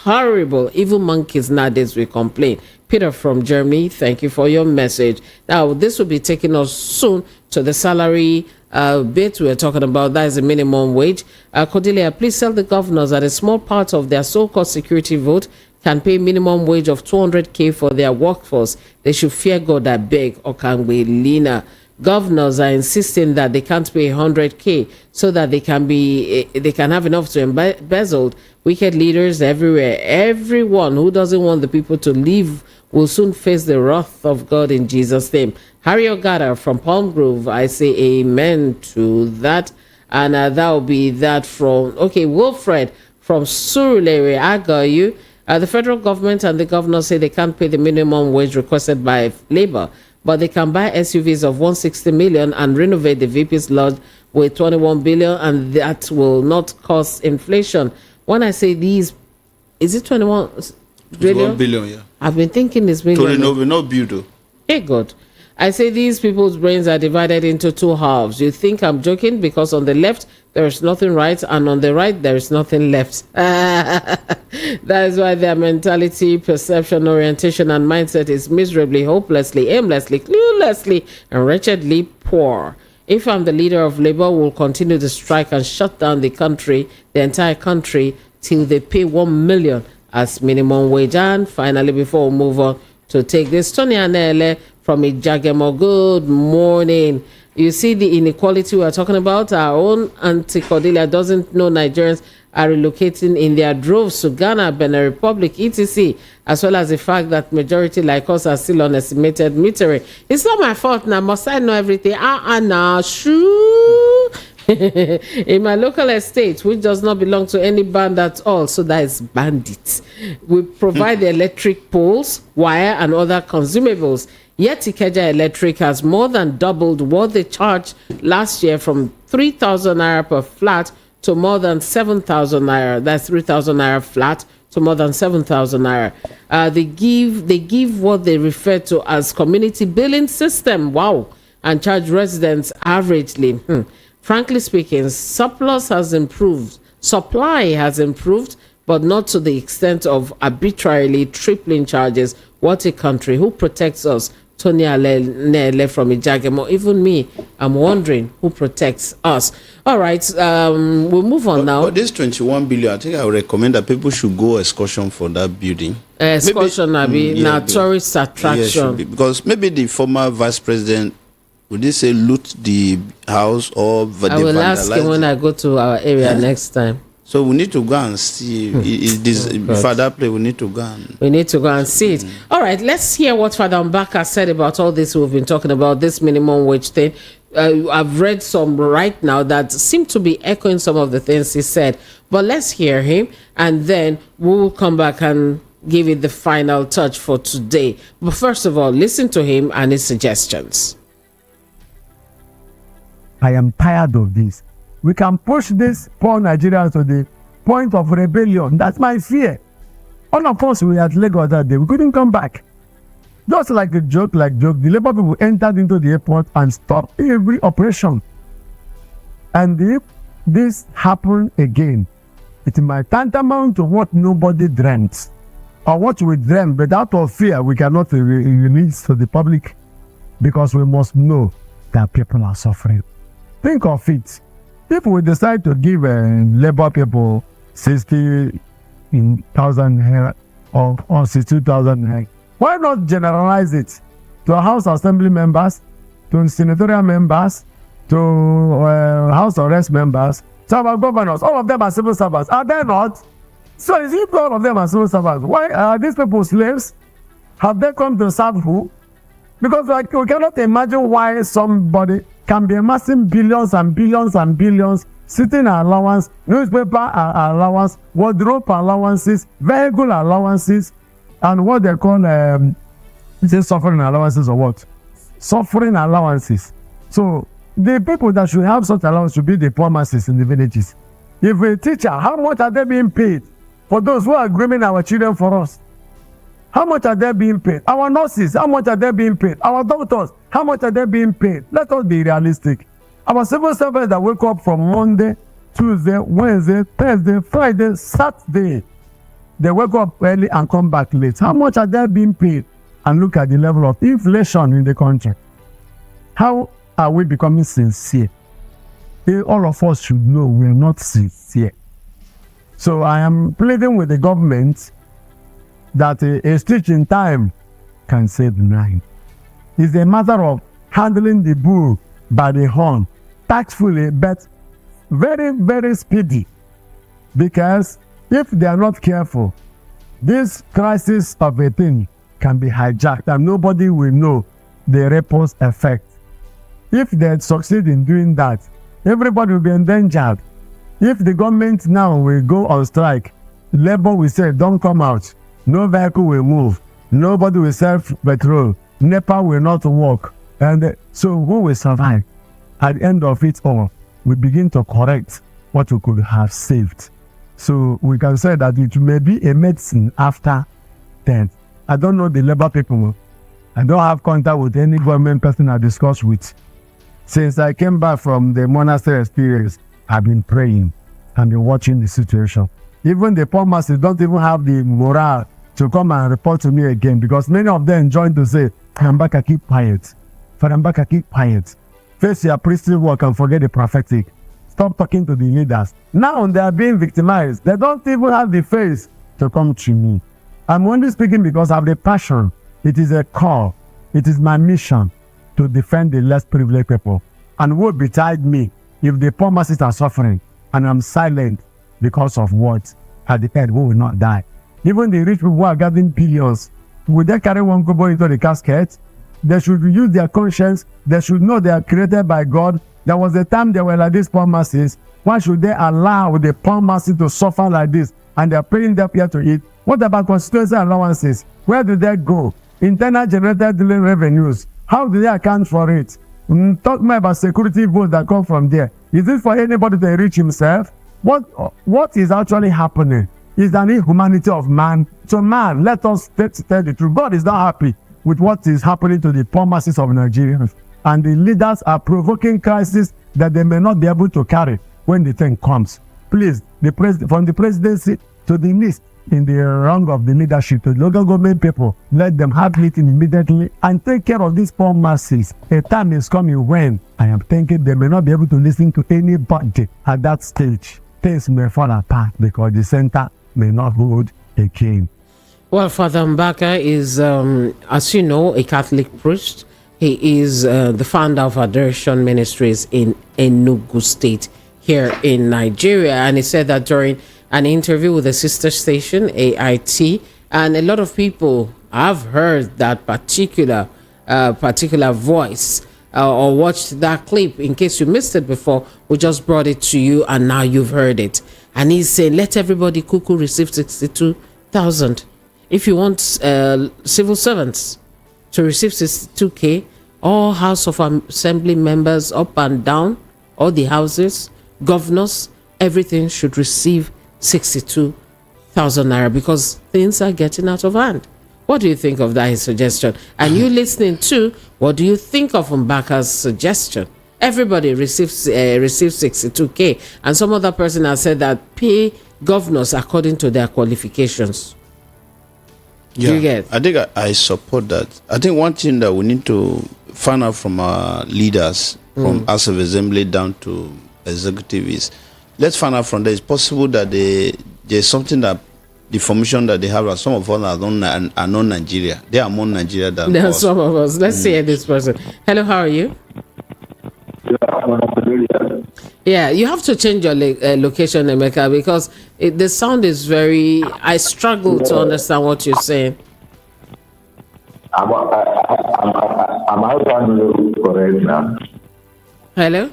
horrible. Even monkeys nowadays will complain. Peter from Germany, thank you for your message. Now, this will be taking us soon to the salary bit we're talking about. That is the minimum wage. Cordelia, please tell the governors that a small part of their so-called security vote can pay minimum wage of 200K for their workforce. They should fear God, I beg, or can we leaner? Governors are insisting that they can't pay 100K so that they can have enough to embezzle. Wicked leaders everywhere. Everyone who doesn't want the people to leave will soon face the wrath of God in Jesus' name. Harry Ogada from Palm Grove, I say amen to that. And that will be that from, okay, Wilfred from Surulere, I got you. The federal government and the governor say they can't pay the minimum wage requested by labor, but they can buy SUVs of 160 million and renovate the VP's lot with 21 billion, and that will not cause inflation. When I say these, is it 21 billion? 1 billion, yeah. I've been thinking it's million. To renovate, not build. Hey, God. I say these people's brains are divided into two halves. You think I'm joking because on the left, there is nothing right, and on the right, there is nothing left. That is why their mentality, perception, orientation, and mindset is miserably, hopelessly, aimlessly, cluelessly, and wretchedly poor. If I'm the leader of Labour, we'll continue to strike and shut down the country, the entire country, till they pay 1 million as minimum wage. And finally, before we move on to take this, Tony Anele from Ijagemo, good morning. You see the inequality we're talking about. Our own Auntie Cordelia doesn't know Nigerians are relocating in their droves to Ghana, Benin Republic, etc., as well as the fact that majority like us are still on estimated metering. It's not my fault now. Must I know everything? Nah, shoo. In my local estate, which does not belong to any band at all, so that is bandits, we provide the electric poles, wire, and other consumables. Yet Ikeja Electric has more than doubled what they charged last year, from 3,000 naira per flat to more than 7,000 naira. That's 3,000 naira flat to more than 7,000 naira. They give what they refer to as community billing system. Wow. And charge residents averagely. Frankly speaking, supply has improved, but not to the extent of arbitrarily tripling charges. What a country. Who protects us? Tony Nele from Ijagemo. Even me, I'm wondering who protects us. All right, we'll move on now. But this 21 billion, I think I would recommend that people should go excursion for that building. Excursion, now tourist attraction. Because maybe the former vice president, would they say loot the house or I will ask him when I go to our area next time. So we need to go and see Father play. We need to go and see it. All right, let's hear what Father Mbaka said about all this we've been talking about, this minimum wage thing. I've read some right now that seem to be echoing some of the things he said, but let's hear him, and then we'll come back and give it the final touch for today. But first of all, listen to him and his suggestions. I am tired of this. We can push this poor Nigerians to the point of rebellion. That's my fear. All of us, we were at Lagos that day. We couldn't come back. Just like a joke, the Labour people entered into the airport and stopped every operation. And if this happened again, it might tantamount to what nobody dreamt, or what we dreamt, but out of fear, we cannot release to the public, because we must know that people are suffering. Think of it. If we decide to give Labour people 60,000 or 62,000, why not generalize it to House Assembly members, to senatorial members, to House of Reps members, to our governors? All of them are civil servants, are they not? So if all of them are civil servants, why are these people slaves? Have they come to serve who? Because we cannot imagine why somebody can be amassing billions and billions and billions, sitting allowance, newspaper allowance, wardrobe allowances, vehicle allowances, and what they call suffering allowances, or what? Suffering allowances. So the people that should have such allowance should be the poor masses in the villages. If a teacher, how much are they being paid for those who are grooming our children for us? How much are they being paid? Our nurses, how much are they being paid? Our doctors, how much are they being paid? Let us be realistic. Our civil servants that wake up from Monday, Tuesday, Wednesday, Thursday, Friday, Saturday, they wake up early and come back late. How much are they being paid? And look at the level of inflation in the country. How are we becoming sincere? All of us should know we are not sincere. So I am pleading with the government that a stitch in time can save 9. It's a matter of handling the bull by the horn, tactfully, but very, very speedy. Because if they are not careful, this crisis of a thing can be hijacked and nobody will know the ripples effect. If they succeed in doing that, everybody will be endangered. If the government now will go on strike, Labour will say, don't come out. No vehicle will move. Nobody will sell petrol. NEPA will not work. And so who will survive? At the end of it all, we begin to correct what we could have saved. So we can say that it may be a medicine after death. I don't know the Labour people. I don't have contact with any government person I discuss with. Since I came back from the monastery experience, I've been praying. I've been watching the situation. Even the poor masses don't even have the morale to come and report to me again, because many of them join to say, Mbaka, keep quiet. Father Mbaka, keep quiet. Face your priestly work and forget the prophetic. Stop talking to the leaders. Now they are being victimized. They don't even have the face to come to me. I'm only speaking because I have the passion. It is a call. It is my mission to defend the less privileged people. And woe betide me if the poor masses are suffering and I'm silent because of what? At the end, we will not die. Even the rich people who are gathering billions, will they carry one kobo into the casket? They should use their conscience. They should know they are created by God. There was a time they were like these poor masses. Why should they allow the poor masses to suffer like this? And they are paying them here to eat. What about constituency allowances? Where do they go? Internal generated revenues. How do they account for it? Talk more about security votes that come from there. Is it for anybody to enrich himself? What is actually happening is an inhumanity of man. So man, let us tell the truth. God is not happy with what is happening to the poor masses of Nigerians. And the leaders are provoking crisis that they may not be able to carry when the thing comes. Please, from the presidency to the list in the rank of the leadership, to the local government people, let them have meeting immediately and take care of these poor masses. A time is coming when I am thinking they may not be able to listen to anybody at that stage. Things may fall apart because the center may not hold again. Well, Father Mbaka is, as you know, a Catholic priest. He is the founder of Adoration Ministries in Enugu State here in Nigeria. And he said that during an interview with a sister station, AIT, and a lot of people have heard that particular voice or watched that clip. In case you missed it before, we just brought it to you and now you've heard it. And he's saying, let everybody cuckoo receive 62,000. If you want civil servants to receive 62K, all House of Assembly members up and down, all the houses, governors, everything should receive 62,000 naira because things are getting out of hand. What do you think of that, his suggestion? And you listening to, what do you think of Mbaka's suggestion? Everybody receives 62K. And some other person has said that pay governors according to their qualifications. Yeah, you get? I think I support that. I think one thing that we need to find out from our leaders, from House of Assembly down to executive is, let's find out from there. It's possible that there's something that the formation that they have, some of us are non-Nigeria. They are more Nigeria than There are us. some of us. Let's see this person. Hello, how are you? Yeah, you have to change your location, Emeka, because the sound is very... I struggle to understand what you're saying. I'm outside correct now. Hello?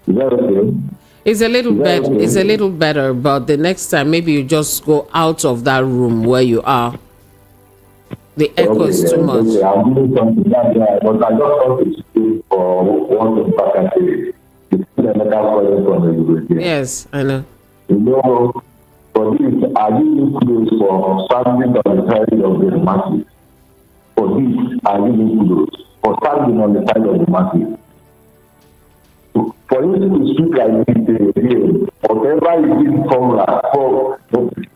Is that okay? It's a little better, but the next time maybe you just go out of that room where you are. The echo is too much. Okay. I'm doing something like that, but I just want to speak for one thing. It's still a matter for the Yes, I know. You know, for this, I give kudos for standing on the side of the masses. For this, I give kudos for standing on the side of the masses. For you to speak like this again, whatever you did formula for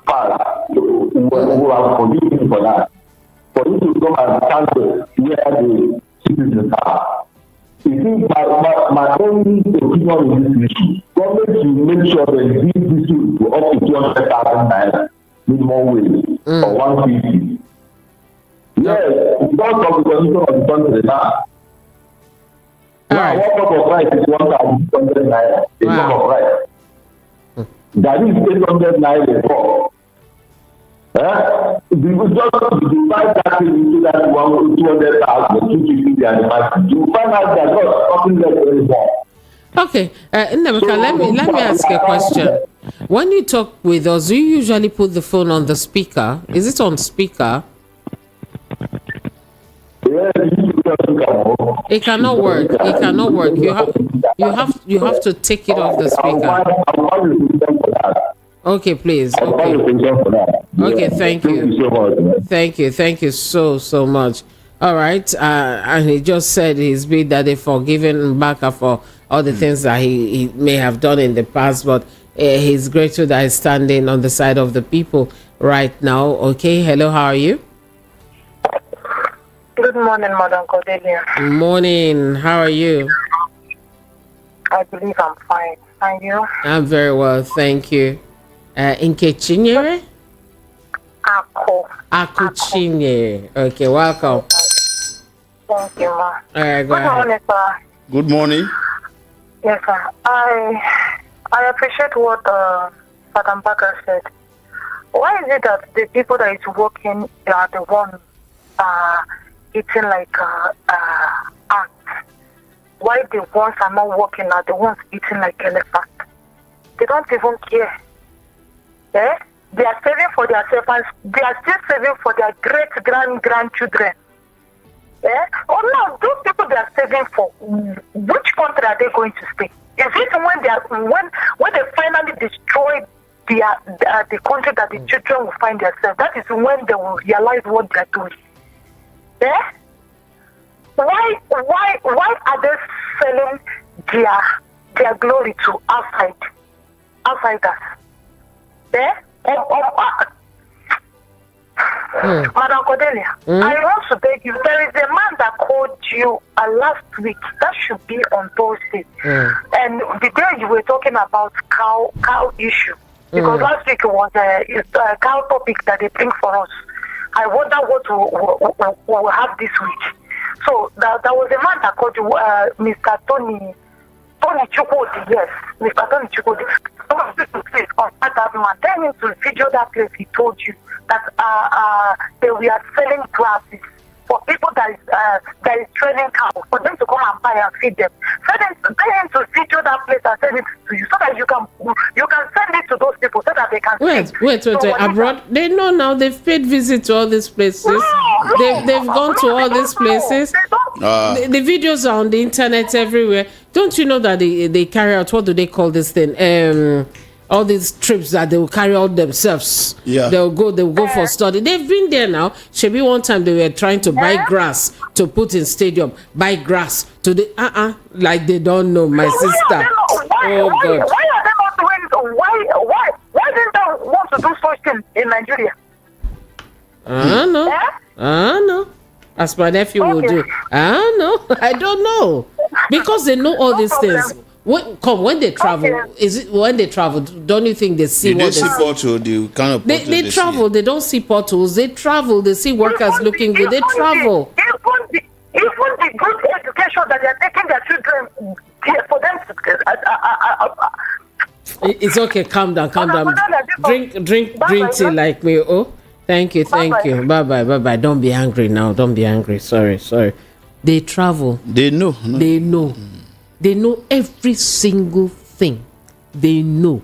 past, who are forgiving for that. For you to come and stand where the citizens are. You see, my only opinion in this issue, government should make sure that this issue to up to 200,000 naira minimum wage or 150. Yes, it's not of the condition of the country now. Now, what type of rice is 1,200 naira? A cup of rice. That is 800 naira before. You just divide that into that 200,000, 250, and you find out that not something less anymore. Okay, Nemeka, let me ask a question. When you talk with us, do you usually put the phone on the speaker? Is it on speaker? Yeah, it cannot work. It cannot work. You have to take it off the speaker. Okay, please. Okay. Okay, thank you. Thank you so much. All right. And he just said he's been that they forgiven Mbaka for all the things that he may have done in the past, but he's grateful that he's standing on the side of the people right now. Okay. Hello, how are you? Good morning, Madam Cordelia. Morning. How are you? I believe I'm fine. And you? I'm very well, thank you. Nkechinyere? Akuchinyere. Okay, welcome. Thank you, ma. All right, go Good ahead. morning, sir. Good morning. Yes, sir. I appreciate what Madam Baker said. Why is it that the people that is working are the ones eating like ants? Why the ones are not working are the ones eating like elephants? They don't even care. Eh? They are saving for their servants. They are still saving for their grandchildren. Eh? Oh no, those people they are saving for, which country are they going to stay? Is it when they are when they finally destroy the country that the children will find themselves? That is when they will realize what they are doing. Eh? Why are they selling their glory to outsiders? Eh? Madam Cordelia, I want to beg you. There is a man that called you last week. That should be on Thursday. And the day you were talking about cow issue, because last week was a cow topic that they bring for us. I wonder what we'll have this week. So there was a man that called you, Mr. Tony Chukwudi, yes, Mr. Tony Chukwudi. Someone to place contact that man. Tell him to video that place he told you that they were selling glasses for people that is training cows, for them to come and buy and feed them. Tell him to video that place and send it to you so that you can send it to those people so that they can wait. Abroad, they know now. They've paid visit to all these places. They've gone to all these places. The videos are on the internet everywhere. Don't you know that they carry out, what do they call this thing? All these trips that they will carry out themselves. Yeah. They'll go for study. They've been there now. Shebi one time they were trying to buy grass to put in stadium. Buy grass to the like they don't know, my sister. Why are they not doing? Why didn't they want to do such thing in Nigeria? I don't know. I don't know. As my nephew will do. I don't know. I don't know. Because they know all these things. When they travel, is it when they travel? Don't you think they see what they see? Portal, the kind of portal they travel. They don't see portals. They travel. They see workers looking good. They travel. Even the good education that they are taking their children for them to. It's okay. Calm down. Drink tea like me. Oh, thank you. Bye bye. Don't be angry now. Don't be angry. Sorry. They travel. They know. They know. They know every single thing. They know.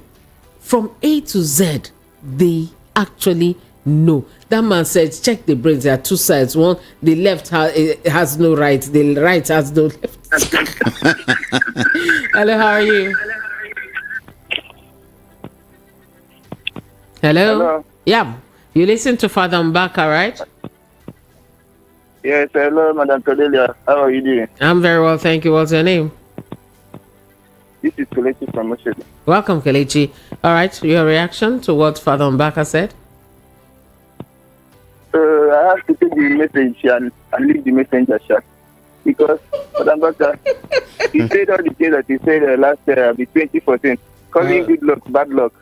From A to Z, they actually know. That man said, check the brains. There are two sides. One, the left has no right. The right has no left. Hello, how are you? Hello? Yeah. You listen to Father Mbaka, right? Yes, hello, Madam Cordelia. How are you doing? I'm very well, thank you. What's your name? This is Kelechi from Oshodi. Welcome, Kelechi. All right, your reaction to what Father Mbaka said? I have to take the message and leave the messenger short. Because Father Mbaka, he said all the things that he said last year, 2014, calling good luck, bad luck.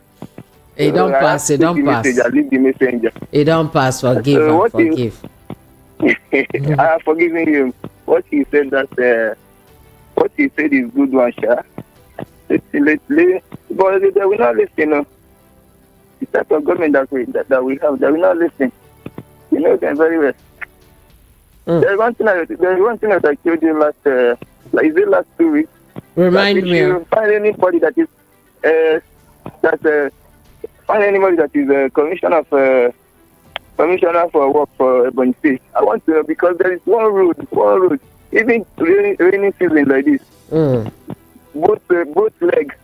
It don't pass. It don't pass. I leave the messenger. It don't pass. Forgive and forgive. I have forgiven him. What he said is good one, sure. But they will not listen. The type of government that we have, they will not listen. You know them very well. There's one thing that I told you last 2 weeks. Remind me. Find anybody that is commissioner for work for Ebony State. I want to, because there is one road. Even rainy season like this. Both legs,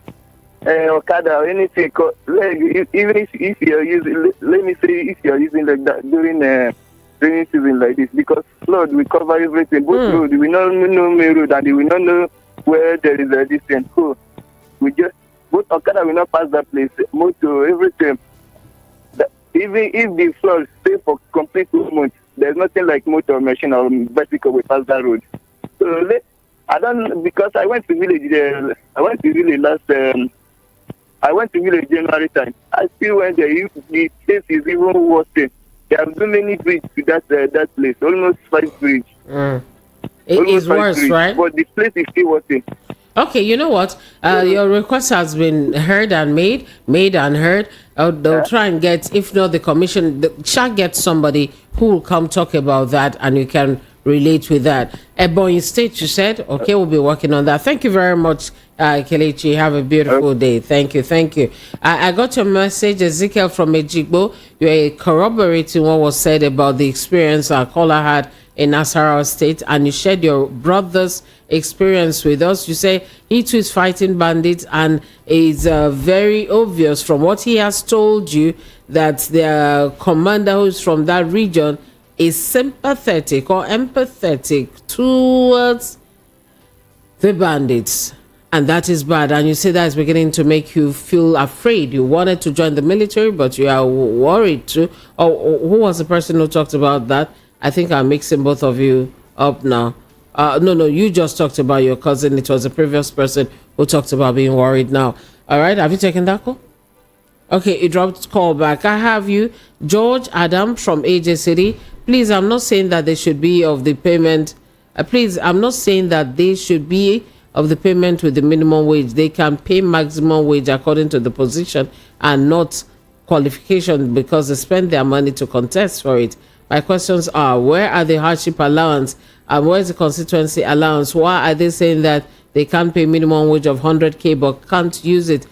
Okada or anything, leg, even if you're using, let me say, if you're using like that during rainy season like this, because flood will cover everything. Both road, we don't know main road, and we will not know where there is a distance. So both Okada will not pass that place. Motor, everything. Even if the flood stay for complete 2 months, there's nothing like motor, machine, or bicycle will pass that road. So because I went to village January time. I still went there. The place is even worse. There are so many bridges to that place. Almost 5 bridges. It is worse, right? But the place is still worse. Okay, you know what? Your request has been heard and made and heard. They'll try and get, if not the commission, shall get somebody who will come talk about that, and you can relate with that. Ebony State, you said? Okay, we'll be working on that. Thank you very much, Kelechi. Have a beautiful day. Thank you. I got your message, Ezekiel from Ejigbo. You're corroborating what was said about the experience our caller had in Nasarawa State, and you shared your brother's experience with us. You say he too is fighting bandits, and it's very obvious from what he has told you that the commander who's from that region is sympathetic or empathetic towards the bandits, and that is bad. And you say that is beginning to make you feel afraid. You wanted to join the military, but you are worried too. Or who was the person who talked about that? I think I'm mixing both of you up now. No, you just talked about your cousin. It was a previous person who talked about being worried now. All right, have you taken that call? Okay, it dropped call back. I have you, George Adam from AJ City. Please, I'm not saying that they should be of the payment. Please, I'm not saying that they should be of the payment with the minimum wage. They can pay maximum wage according to the position and not qualification because they spend their money to contest for it. My questions are, where are the hardship allowance and where is the constituency allowance? Why are they saying that they can't pay minimum wage of 100K but can't use it?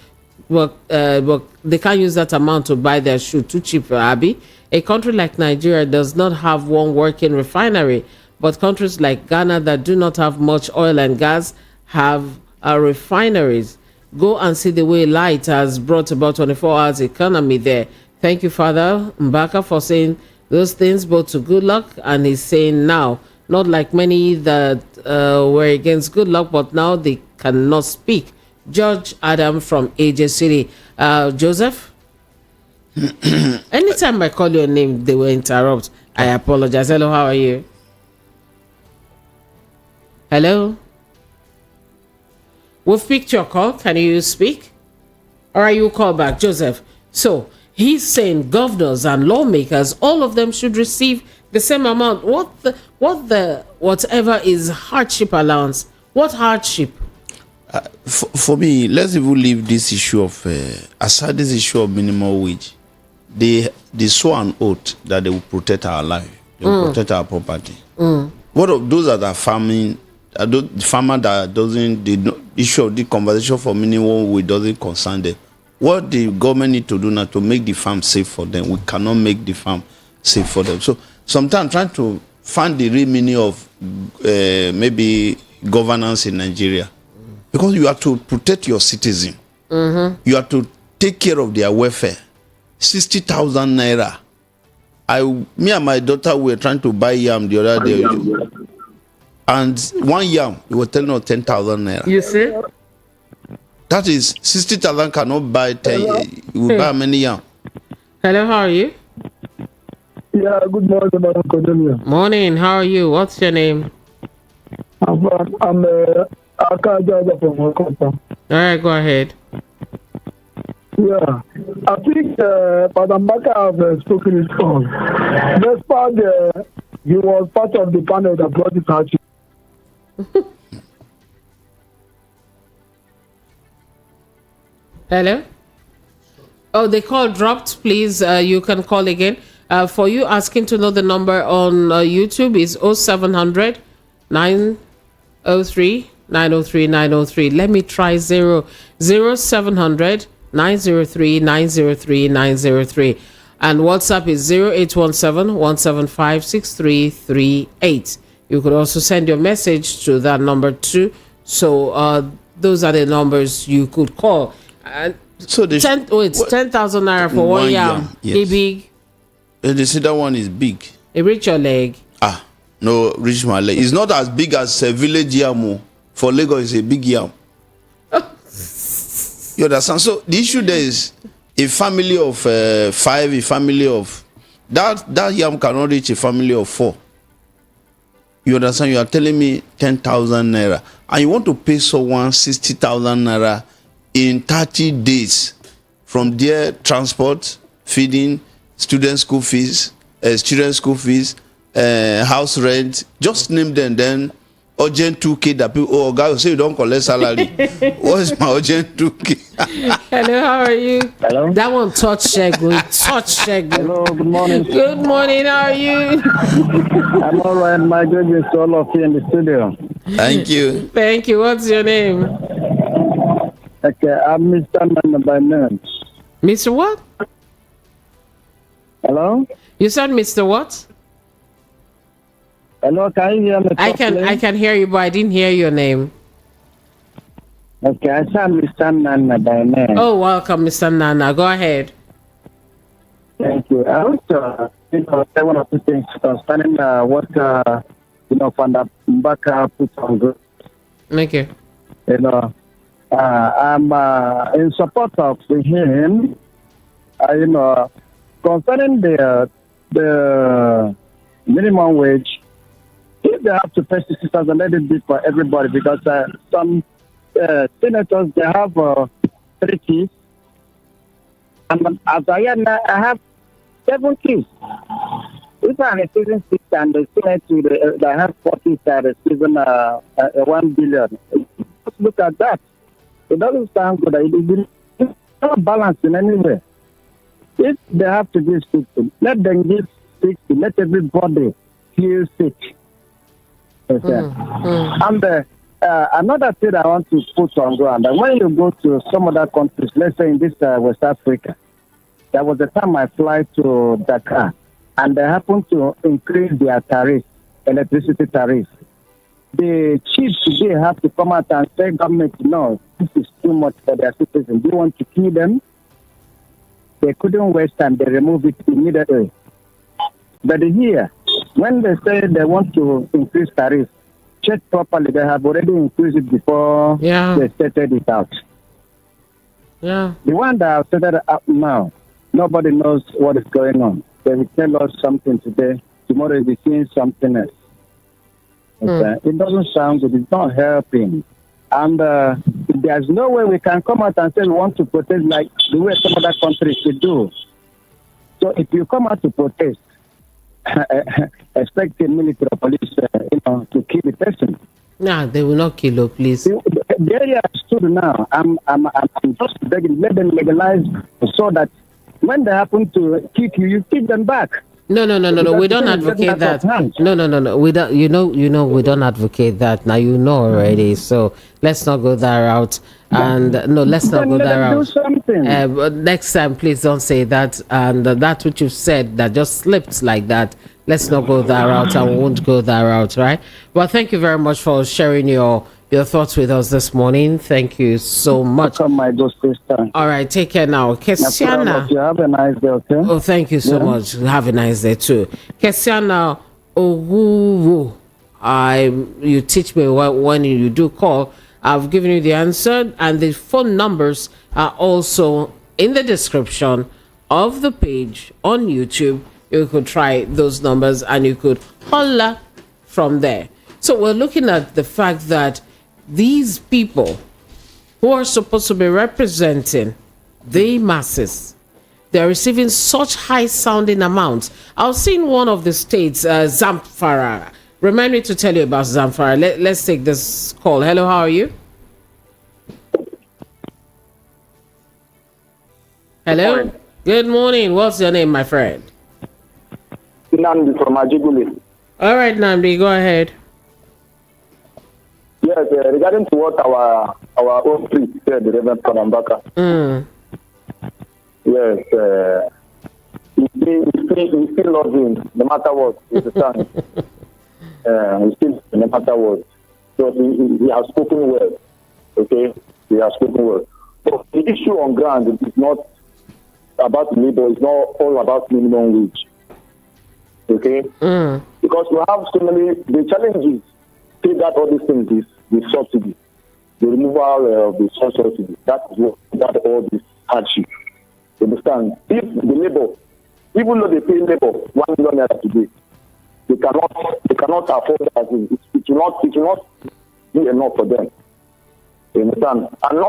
But they can't use that amount to buy their shoe. Too cheap for Abby. A country like Nigeria does not have one working refinery, but countries like Ghana that do not have much oil and gas have refineries. Go and see the way light has brought about 24 hours economy there. Thank you, Father Mbaka, for saying those things, both to good luck, and he's saying now, not like many that were against good luck, but now they cannot speak. George Adam from AJ City. Joseph? Anytime I call your name, they will interrupt. I apologize. Hello, how are you? Hello? We've picked your call. Can you speak? Or are you call back, Joseph? So he's saying governors and lawmakers, all of them should receive the same amount. Whatever is hardship allowance? What hardship? For me, let's even leave this issue of aside this issue of minimum wage. They swore an oath that they will protect our life, they will protect our property. What of those that are farming? The farmer that doesn't, the issue of the conversation for minimum wage doesn't concern them. What the government need to do now to make the farm safe for them? We cannot make the farm safe for them. So sometimes trying to find the real meaning of maybe governance in Nigeria. Because you have to protect your citizen. You have to take care of their welfare. 60,000 naira. Me and my daughter were trying to buy yam the other day. And one yam, we were telling us 10,000 naira. You see? That is 60,000 cannot buy 10. You will buy many yam. Hello, how are you? Yeah, good morning, Madam Cornelia. Morning, how are you? What's your name? I'm Akajaja from Wakota. All right, go ahead. Yeah, I think Madam Baka have spoken his own. Despite he was part of the panel that brought it out. Hello? Oh, the call dropped. Please, you can call again. For you asking to know the number on YouTube is 0700 903 903 903. Let me try 0700 903 903 903. And WhatsApp is 0817 175 6338. You could also send your message to that number too. So those are the numbers you could call. So it's 10,000 naira for one yam. Yes. Big. They say that one is big. It reach your leg. No, reach my leg. It's not as big as a village yam. For Lagos, it's a big yam. You understand? So the issue there is a family of 5, a family of that yam cannot reach a family of 4. You understand? You are telling me 10,000 naira, and you want to pay someone 60,000 naira in 30 days. From their transport, feeding, student school fees, house rent. Just name them. Then urgent 2K that people, guys say you don't collect salary. What is my urgent 2K? Hello, how are you? Hello. That one touch Shegu. Hello, good morning. Good morning, how are you? I'm all right. My greetings to all of you in the studio. Thank you. Thank you. What's your name? Okay, I'm Mr. Man by name. Mr. What? Hello? You said Mr. What? Hello, can you hear me? I can hear you, but I didn't hear your name. Okay, I said Mr. Nana by name. Oh, welcome, Mr. Nana. Go ahead. Thank you. I want to say one or two things concerning what Fanda Mbaka put on group. Thank you. I'm in support of him. Concerning the minimum wage, if they have to pay 60,000, let it be for everybody, because some senators, they have 3 kids. And as I am now, I have 7 kids. If I'm receiving 6 and the Senate, they have 4 kids that are receiving 1 billion. look at that. It doesn't sound good. It's not balanced in any way. If they have to give 60, let them give 60. Let everybody feel sick. Okay. And another thing I want to put on ground, that when you go to some other countries, let's say in this West Africa, there was a time I fly to Dakar, and they happened to increase their tariff, electricity tariff. The chiefs today have to come out and say, government, no, this is too much for their citizens. Do you want to kill them? They couldn't waste time. They removed it immediately. But here, when they say they want to increase tariff, check properly. They have already increased it before they started it out. Yeah. The one that have set it up now, nobody knows what is going on. They will tell us something today. Tomorrow we'll be seeing something else. Okay? It doesn't sound good. It's not helping. And there's no way we can come out and say we want to protest like the way some other countries should do. So if you come out to protest, expect the military or police to kill the person. Nah, they will not kill you, please. The area I stood now, I'm just begging, let them legalize so that when they happen to kick you, you kick them back. No. We don't advocate that. No. We don't. You know. We don't advocate that. Now you know already. So let's not go that route. And no, let's not go that route. Do something. But next time, please don't say that. And that which you've said that just slipped like that. Let's not go that route. I won't go that route, right? Well, thank you very much for sharing your thoughts with us this morning. Thank you so much. Welcome, my good sister. All right, take care now. Kesiana. You have a nice day, okay? Oh, thank you so much. Have a nice day too. Kesiana Oguwu. You teach me when you do call. I've given you the answer, and the phone numbers are also in the description of the page on YouTube. You could try those numbers and you could holla from there. So we're looking at the fact that these people who are supposed to be representing the masses, they're receiving such high sounding amounts. I was seeing one of the states, Zamfara. Remind me to tell you about Zamfara. Let's take this call. Hello, how are you? Hello? Morning. Good morning. What's your name, my friend? Namdi from Ajiguli. All right, Namdi, go ahead. Yes, regarding to what our own priest said, the Reverend Kadambaka. Yes, we still love him, no matter what. It's the time. We still, no matter what. So he has spoken well. Okay, he has spoken well. But the issue on ground is not about labor. It's not all about minimum wage. Okay, because we have so many. The challenges take that all these things is the subsidy, the removal of the source subsidy. That is what all this hardship. You understand? If the labor, even though they pay labor 1 million naira today, they cannot afford that. It will not be enough for them. You understand? And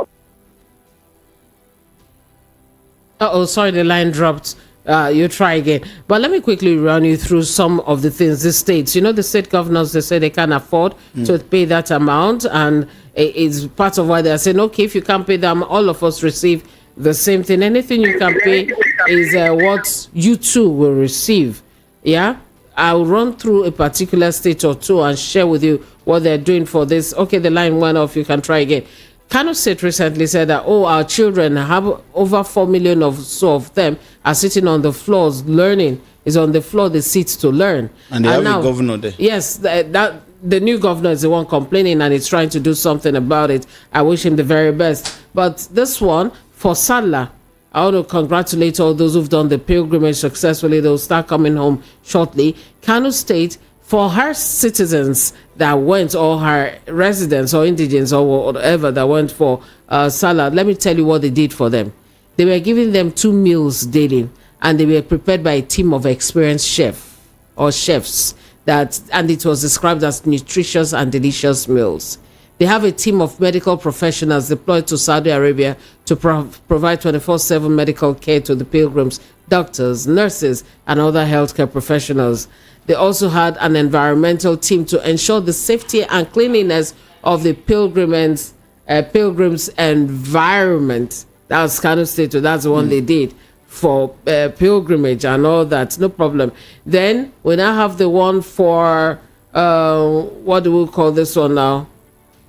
not. Sorry, the line dropped. You try again. But let me quickly run you through some of the things. The states, the state governors, they say they can't afford to pay that amount. And it's part of why they're saying, okay, if you can't pay them, all of us receive the same thing. Anything you can pay is what you too will receive. Yeah? I'll run through a particular state or two and share with you what they're doing for this. Okay, the line went off. You can try again. Kano State recently said that, our children have over 4 million of them are sitting on the floors learning. Is on the floor they sit to learn. And they have a governor there. Yes, that the new governor is the one complaining and is trying to do something about it. I wish him the very best. But this one, for Salah, I want to congratulate all those who've done the pilgrimage successfully. They'll start coming home shortly. Kano State, for her citizens that went, or her residents or indigents or whatever that went for Salah, let me tell you what they did for them. They were giving them 2 meals daily, and they were prepared by a team of experienced chefs and it was described as nutritious and delicious meals. They have a team of medical professionals deployed to Saudi Arabia to provide 24/7 medical care to the pilgrims, doctors, nurses, and other healthcare professionals. They also had an environmental team to ensure the safety and cleanliness of the pilgrims pilgrims environment. That was Kano State, so that's the one they did for pilgrimage and all that. No problem. Then we now have the one for what do we call this one now?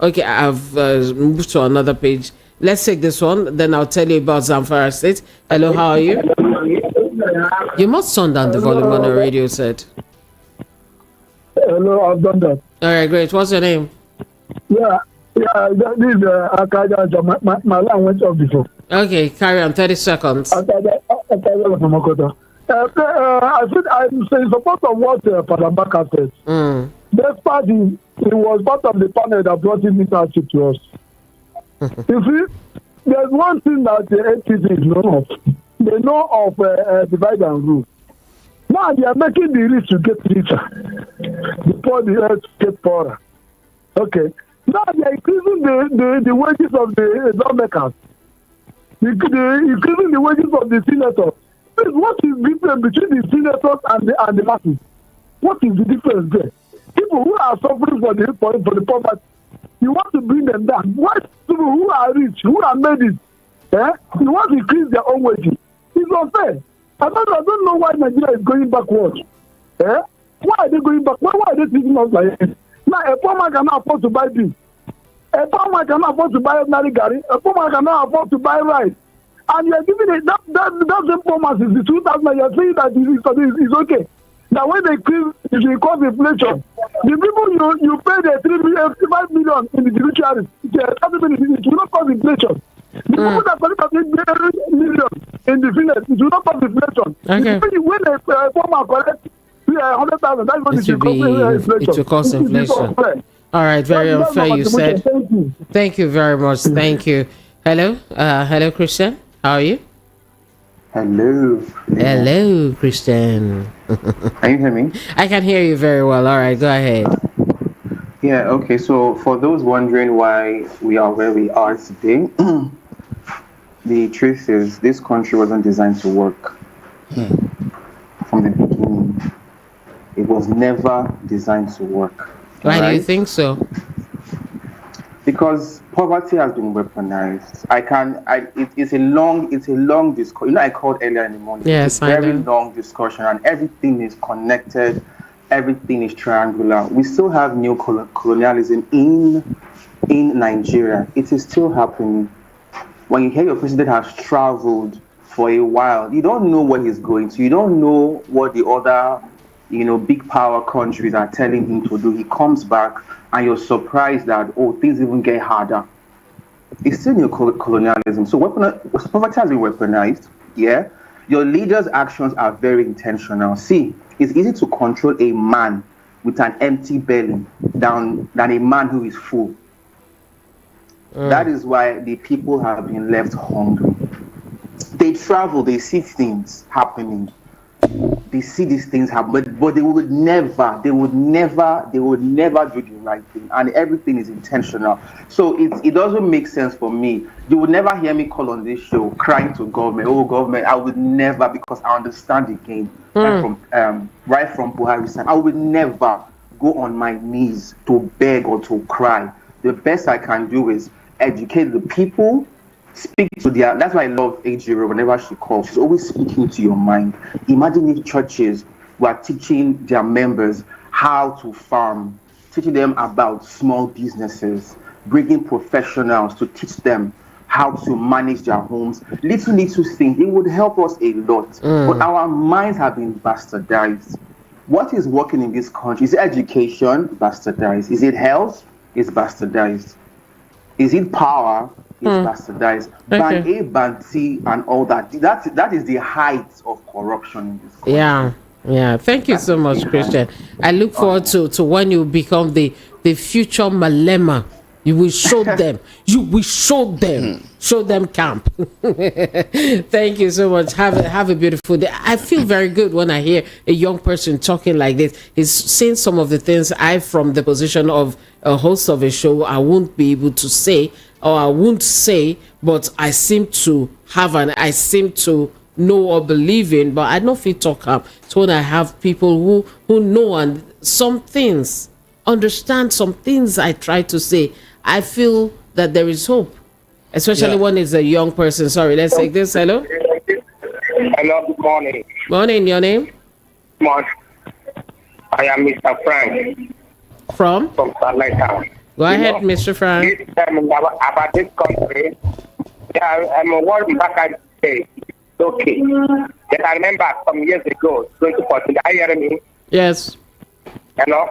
Okay, I've moved to another page. Let's take this one, then I'll tell you about Zamfara State. Hello, how are you? You must turn down the volume on the radio set. Hello, I've done that. All right, great. What's your name? Yeah, this is Akaja. My line went off before. Okay, carry on. 30 seconds. Akaja from Okota. I'm in support of what Padambaka said. This party, it was part of the panel that brought in leadership to us. You see, there's one thing that the APC is known of. They know of divide and rule. Now they are making the rich to get richer before the earth get poorer. Okay. Now they are increasing the wages of the lawmakers. Increasing the wages of the senators. What is the difference between the senators and the masses? What is the difference there? People who are suffering for the poverty, you want to bring them down. Why people who are rich, who are made it, you want to increase their own wages? It's unfair. I don't know why Nigeria is going backwards. Why are they going back? Why are they treating us like this? Now, a poor man cannot afford to buy this. A poor man cannot afford to buy ordinary gari. A poor man cannot afford to buy rice. And you are giving it, that same poor man is the 2,000. You are saying that it's okay. That when they increase, it will cause inflation. The people you pay the 5 million in the judiciary, it will not cause inflation. The people that collect 8 million in the Senate, it will not cause inflation. Okay. When a poor man collects 100,000, that's what it will cause inflation. It will cause inflation. All right, very unfair, you said. Thank you very much. Thank you. Hello, hello, Christian. How are you? Hello. Hello, Christian. Can you hear me? I can hear you very well. All right, go ahead. Yeah, okay. So for those wondering why we are where we are today, the truth is this country wasn't designed to work from the beginning. It was never designed to work. Why do you think so? Because poverty has been weaponized. It's a long discussion. You know, I called earlier in the morning. Yes, it's a very long discussion, and everything is connected. Everything is triangular. We still have neocolonialism in Nigeria. It is still happening. When you hear your president has traveled for a while, you don't know where he's going to. You don't know what the other, big power countries are telling him to do. He comes back, and you're surprised that, things even get harder. It's still neocolonialism. So poverty has been weaponized. Yeah, your leaders' actions are very intentional. See, it's easy to control a man with an empty belly than a man who is full. That is why the people have been left hungry. They travel, they see things happening. They see these things happen, but they would never do the right thing, and everything is intentional. So it doesn't make sense for me. You would never hear me call on this show crying to government. Oh, government! I would never, because I understand the game. Right from Buhari's time, I would never go on my knees to beg or to cry. The best I can do is educate the people. Speak to their. That's why I love Ajiro. Whenever she calls, she's always speaking to your mind. Imagine if churches were teaching their members how to farm, teaching them about small businesses, bringing professionals to teach them how to manage their homes. Little things. It would help us a lot. But our minds have been bastardized. What is working in this country? Is it education? Bastardized. Is it health? It's bastardized. Is it power? Is bastardized. Ban A, Ban C, and all that. That is the height of corruption in this country. Yeah. Thank you so much, Christian. I look forward to when you become the future Malema. You will show them. You will show them. Show them camp. Thank you so much. Have a beautiful day. I feel very good when I hear a young person talking like this. He's saying some of the things from the position of a host of a show, I won't be able to say, or I won't say, but I seem to know or believe in, but I don't feel talk up. So when I have people who know and some things, understand some things I try to say, I feel that there is hope, especially when it's a young person. Sorry, let's take this. Hello. Hello, good morning. Morning, your name? Morning. I am Mr. Frank. From Starlight Town. Go ahead, Mr. Frank. This time about this country, I'm a world back at say, okay. Then I remember some years ago, 2014, are you hearing me? Yes. Hello?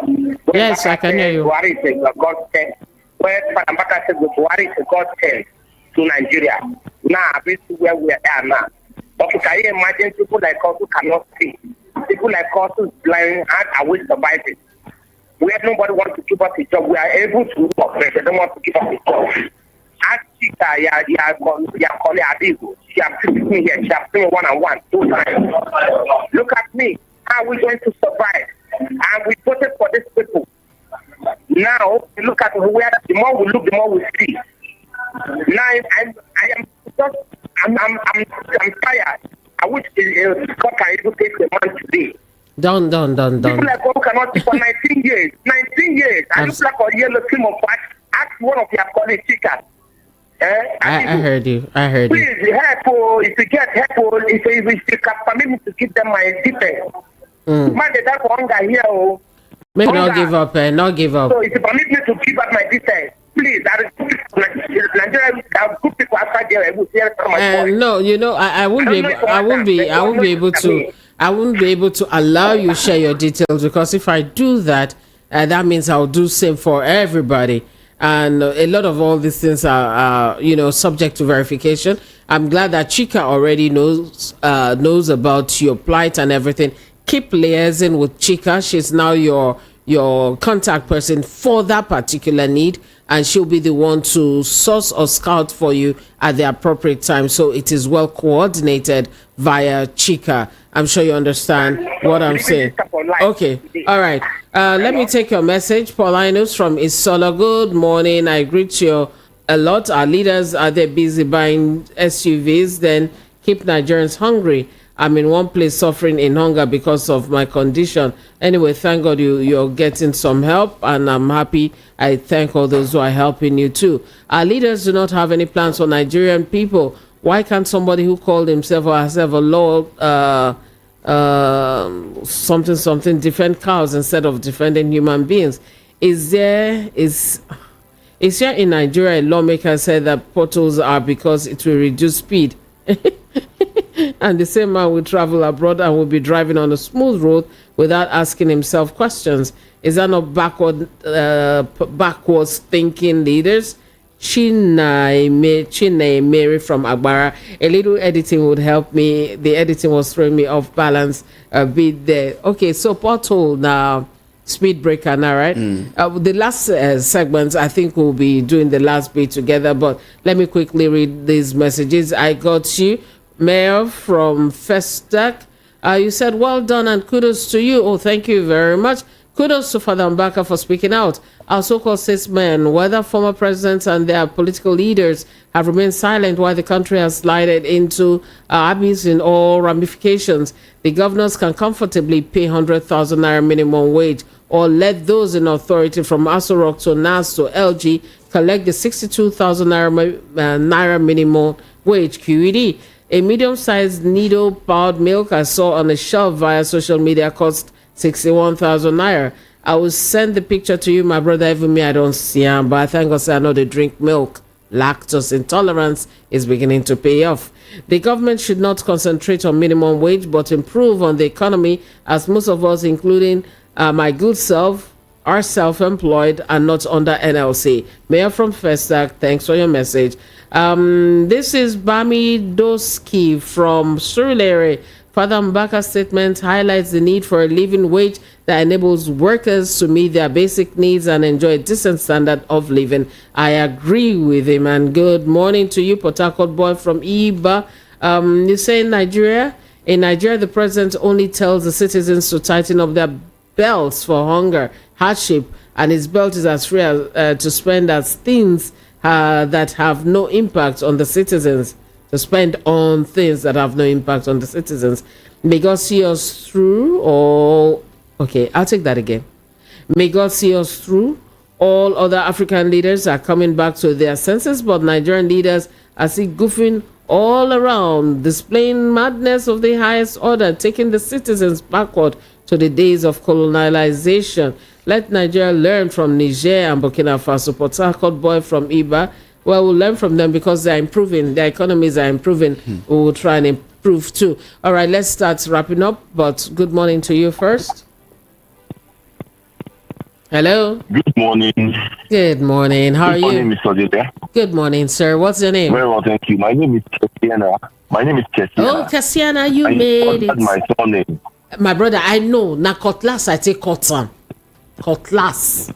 Yes, I can hear you. Buhari is a God sent. Where Padambaka said Buhari is a God sent to Nigeria. Now, this is where we are now. Okay, can you imagine people like us who cannot see? People like us who blind and are we surviving? Where nobody wants to give us a job, we are able to work, but they don't want to give us a job. Ask Chika, you calling Adigo. She has seen me here, she has seen me one-on-one, 2 times. Look at me, how are we going to survive? And we voted for these people. Now, look at where the more we look, the more we see. Now, I'm tired. I wish God can even take the man today. Done. People like God cannot for 19 years. 19 years. I look like a yellow team of wax. Ask one of your colleagues, Chika. I heard you. Please, help. If you get help, if you can permit me to give them my details. Man, they die for hunger here. Maybe not give up. Not give up. So if you permit me to give up my details, please. Nigeria, good people outside there. I will hear from my voice. No, I won't be able to allow you share your details, because if I do that, that means I'll do same for everybody. And a lot of all these things are subject to verification. I'm glad that Chika already knows about your plight and everything. Keep liaising with Chika. She's now your contact person for that particular need, and she'll be the one to source or scout for you at the appropriate time. So it is well coordinated via Chika. I'm sure you understand what I'm saying. Okay. All right. Let me take your message. Paulinus from Isola. Good morning. I greet you a lot. Our leaders, are they busy buying SUVs? Then keep Nigerians hungry. I'm in one place suffering in hunger because of my condition. Anyway, thank God you're getting some help, and I'm happy. I thank all those who are helping you too. Our leaders do not have any plans for Nigerian people. Why can't somebody who called himself or herself a Lord something defend cows instead of defending human beings? Is there in Nigeria a lawmaker said that potholes are because it will reduce speed? And the same man will travel abroad and will be driving on a smooth road without asking himself questions. Is that not backwards thinking leaders? Chinay Mary from Agbara. A little editing would help me. The editing was throwing me off balance a bit there. Okay, so pothole now. Speed breaker now, right? The last segment, I think we'll be doing the last bit together, but let me quickly read these messages. I got you, Mayor from Festac. You said, well done and kudos to you. Oh, thank you very much. Kudos to Father Mbaka for speaking out. Our so-called statesmen, whether former presidents and their political leaders, have remained silent while the country has slided into abyss in all ramifications. The governors can comfortably pay 100,000 naira minimum wage, or let those in authority from Aso Rock to NAS to LG collect the 62,000 naira minimum wage QED. A medium-sized needle-powered milk I saw on a shelf via social media cost 61,000 naira. I will send the picture to you, my brother. Even me, I don't see him, but I thank God I know they drink milk. Lactose intolerance is beginning to pay off. The government should not concentrate on minimum wage, but improve on the economy, as most of us, including my good self, are self-employed and not under NLC. Mayor from Festac, thanks for your message. This is Bami Doski from Surulere. Father Mbaka's statement highlights the need for a living wage that enables workers to meet their basic needs and enjoy a decent standard of living. I agree with him. And good morning to you, Port Harcourt boy from Iba. You say in Nigeria, the president only tells the citizens to tighten up their belts for hunger, hardship, and his belt is as free as, to spend as things that have no impact on the citizens. To spend on things that have no impact on the citizens. May God see us through, or okay, I'll take that again. May God see us through All other African leaders are coming back to their senses, but Nigerian leaders are still goofing all around, displaying madness of the highest order, taking the citizens backward to the days of colonialization. Let Nigeria learn from Niger and Burkina Faso. Port Harcourt boy from Iba. Well, we'll learn from them because they're improving. Their economies are improving. We will try and improve too. All right, let's start wrapping up. But good morning to you first. Hello. Good morning. Good morning. How are you? Good morning, Mr. Dede. Good morning, sir. What's your name? Very well, thank you. My name is Kessiana. Oh, Kessiana, you made it. My surname. My brother, I know. Na cutlass, I take cotton. Cutlass.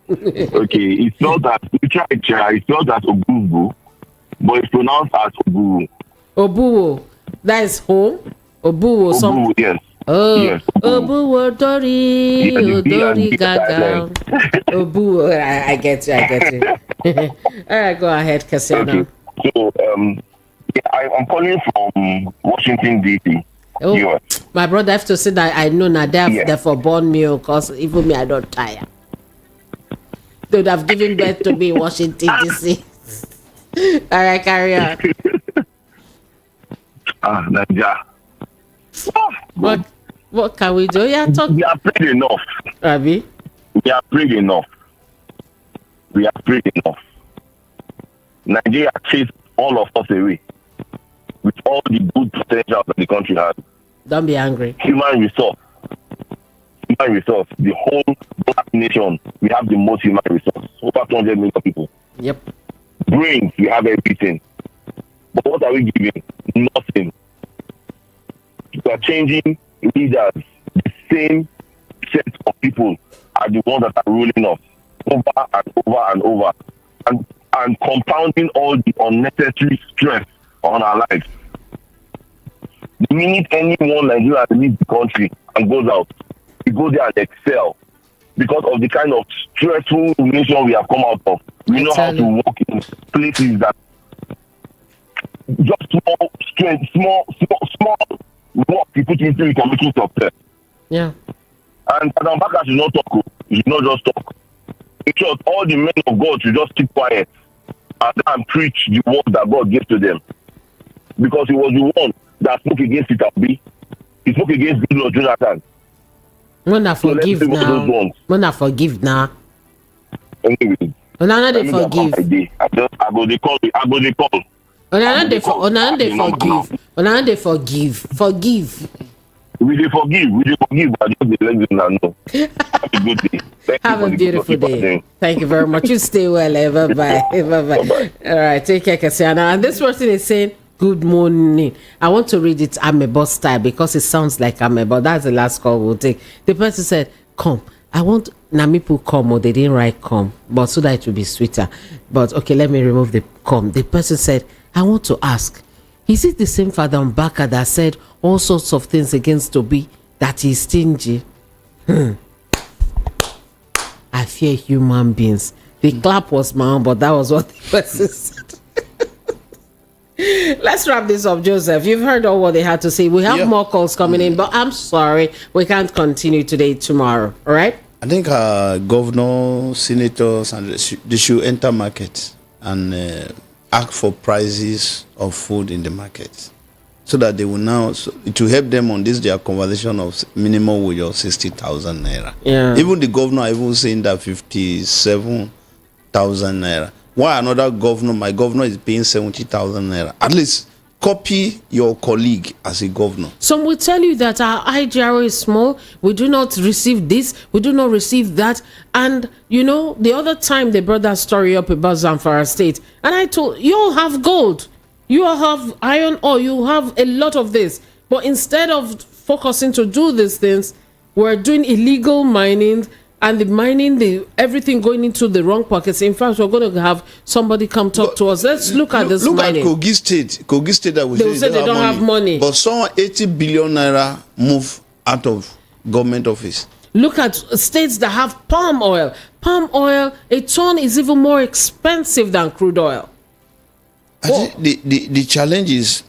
Okay, it's not that it's not that Obubu, but it's pronounced as Obubu. Obuwo. That is home. Obuwo. Obubu, yes. Oh, yes, Obuwo Dori, Dori Gaga. Obuwo, I get you. All right, go ahead, Kessiana. Okay. So, I'm calling from Washington, D.C. Oh, US. my brother, I have to say that I know that they're for born me, because even me, I don't tire. They would have given birth to me in Washington, D.C. All right, carry on. Nigeria. What can we do? Yeah, talk. We are prayed enough. Abi? We are prayed enough. Nigeria chased all of us away with all the good potential that the country has. Don't be angry. Human resource. The whole black nation, we have the most human resource. Over 200 million people. Yep. Brains, we have everything. But what are we giving? Nothing. We are changing leaders. The same set of people are the ones that are ruling us over and compounding all the unnecessary stress on our lives. The minute anyone Nigeria leaves the country and goes out, we go there and excel because of the kind of stressful nation we have come out of. We know how to work in places that just small work you put into it can make it success. Yeah. And Adam Baka should not talk. He should not just talk. In short, all the men of God should just keep quiet and preach the word that God gave to them. Because he was the one that spoke against Peter B. He spoke against Goodluck Jonathan. When I forgive now. Anyway. When I they forgive. I go they call. When I they forgive. When I they forgive. We dey forgive, but just let them know. Have a good day. Have a beautiful day. Thank you very much. You stay well. Bye-bye. All right, take care, Kessiana. And this person is saying, good morning. I want to read it Amebo style because it sounds like Amebo. That's the last call we'll take. The person said, come. I want Namipu come, or they didn't write come, but so that it will be sweeter. But okay, let me remove the come. The person said, I want to ask, is it the same Father Mbaka that said all sorts of things against Toby, that he's stingy? I fear human beings. The clap was my own, but that was what the person said. Let's wrap this up, Joseph. You've heard all what they had to say. We have more calls coming in, but I'm sorry, we can't continue today, tomorrow. All right? I think governors, senators, and they should enter market and ask for prices of food in the market, so that they will now, it will help them on this their conversation of minimum wage of 60,000 naira. Yeah. Even the governor even saying that 57,000 naira. Why another governor, my governor is paying 70,000 naira? At least copy your colleague as a governor. Some will tell you that our IGRO is small. We do not receive this. We do not receive that. And, you know, the other time they brought that story up about Zamfara State. And I told you all have gold. You all have iron ore. You have a lot of this. But instead of focusing to do these things, we're doing illegal mining. And the mining, everything going into the wrong pockets. In fact, we're going to have somebody come talk to us. Let's look at this mining. Look at Kogi State that they say they don't have money. But some 80 billion naira move out of government office. Look at states that have palm oil. Palm oil, a ton is even more expensive than crude oil. I think the challenge is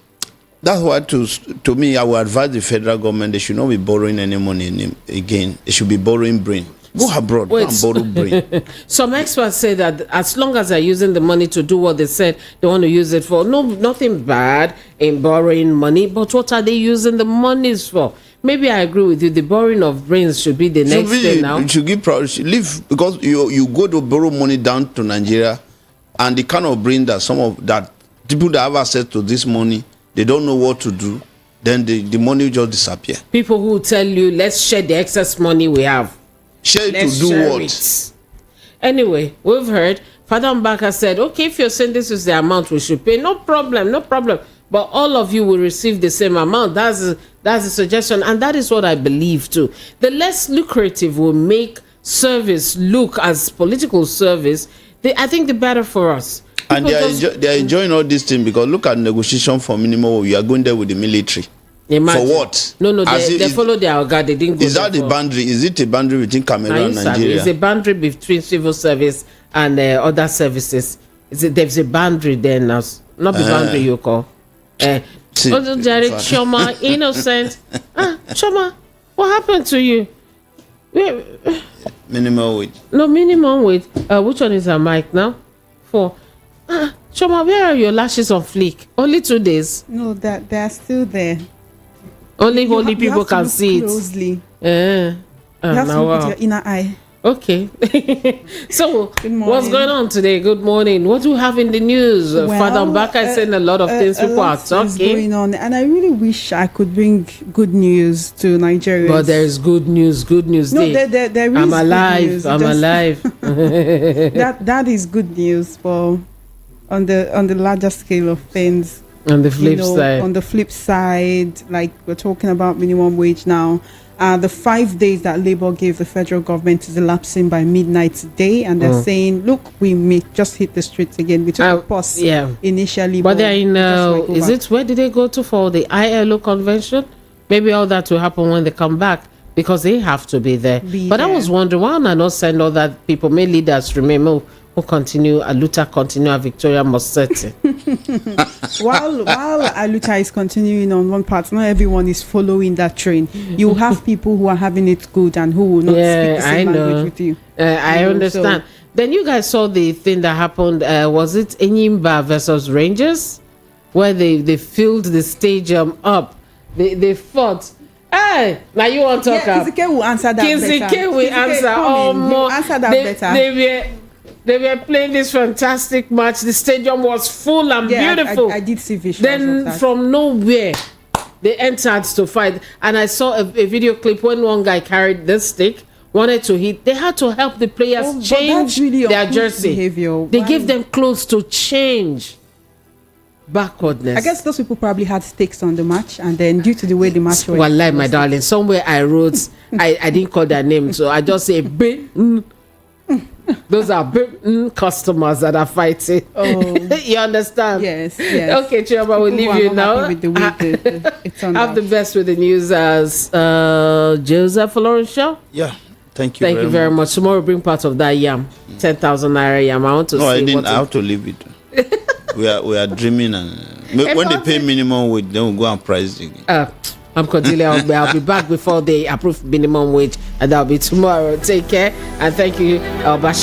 That's why to me, I would advise the federal government they should not be borrowing any money again. They should be borrowing brain. Go abroad, go and borrow brain. Some experts say that as long as they're using the money to do what they said they want to use it for, nothing bad in borrowing money, but what are they using the monies for? Maybe I agree with you. The borrowing of brains should be the next thing now. You should leave because you go to borrow money down to Nigeria, and the kind of brain that some of that people that have access to this money, they don't know what to do. Then the money will just disappear. People who tell you, let's share the excess money we have. Share it to do what? It. Anyway, we've heard. Father Mbaka said, okay, if you're saying this is the amount we should pay, no problem. But all of you will receive the same amount. That's the suggestion. And that is what I believe too. The less lucrative will make service look as political service, I think the better for us. People and they are enjoying all this thing because look at negotiation for minimum. We are going there with the military. Imagine. For what? No, they follow their guard. They didn't go. Is that the boundary? Is it a boundary between Cameroon and Nigeria? It's a boundary between civil service and other services. There's a boundary there now. Not the boundary you call. Choma, innocent. Choma, what happened to you? Minimum wage. No, minimum wage. Which one is our mic now? 4. Choma, where are your lashes on fleek? Only 2 days. No, they're still there. Only holy people can see closely. it. You have to look with your inner eye. Okay. So, what's going on today? Good morning. What do you have in the news? Father Mbaka is saying a lot of things. People are talking. Going on, and I really wish I could bring good news to Nigerians. But there is good news. Good news. No, there is. I'm alive. Good news. I'm alive. that is good news for on the larger scale of things. On the flip side. On the flip side, like we're talking about minimum wage now. The 5 days that Labour gave the federal government is elapsing by midnight today, and they're saying, look, we may just hit the streets again. We took a pause initially. But they're in, where did they go to for the ILO convention? Maybe all that will happen when they come back, because they have to be there. I was wondering, why not send all that people, may leaders remember, who continue, Aluta continue, Victoria Mossetti. While Aluta is continuing on one part, not everyone is following that train. You have people who are having it good and who will not speak the same language with you. I understand. Then you guys saw the thing that happened, was it Enyimba versus Rangers? Where they filled the stadium up. They fought. Hey, now you want to talk about? Kizike will answer that better. Kizike will answer better. They were playing this fantastic match. The stadium was full and beautiful. I did see visuals. Then from nowhere, they entered to fight. And I saw a video clip when one guy carried this stick, wanted to hit. They had to help the players change their jersey. Behavior. They gave them clothes to change. Backwardness. I guess those people probably had stakes on the match, and then due to the way the match went. Wallahi, my darling, somewhere I wrote, I didn't call their name, so I just say, those are customers that are fighting. You understand? Yes. Okay, Chioma, we'll leave you now. Have the best with the news as Joseph Lawrence. Yeah. Thank you. Thank you very much. Tomorrow, bring part of that yam, 10,000 naira yam. I want to see. I didn't. I have to leave it. we are dreaming, and when they pay minimum wage, then we'll go and price it. I'm Cordelia. I'll be back before they approve minimum wage, and that'll be tomorrow. Take care, and thank you, Bashir.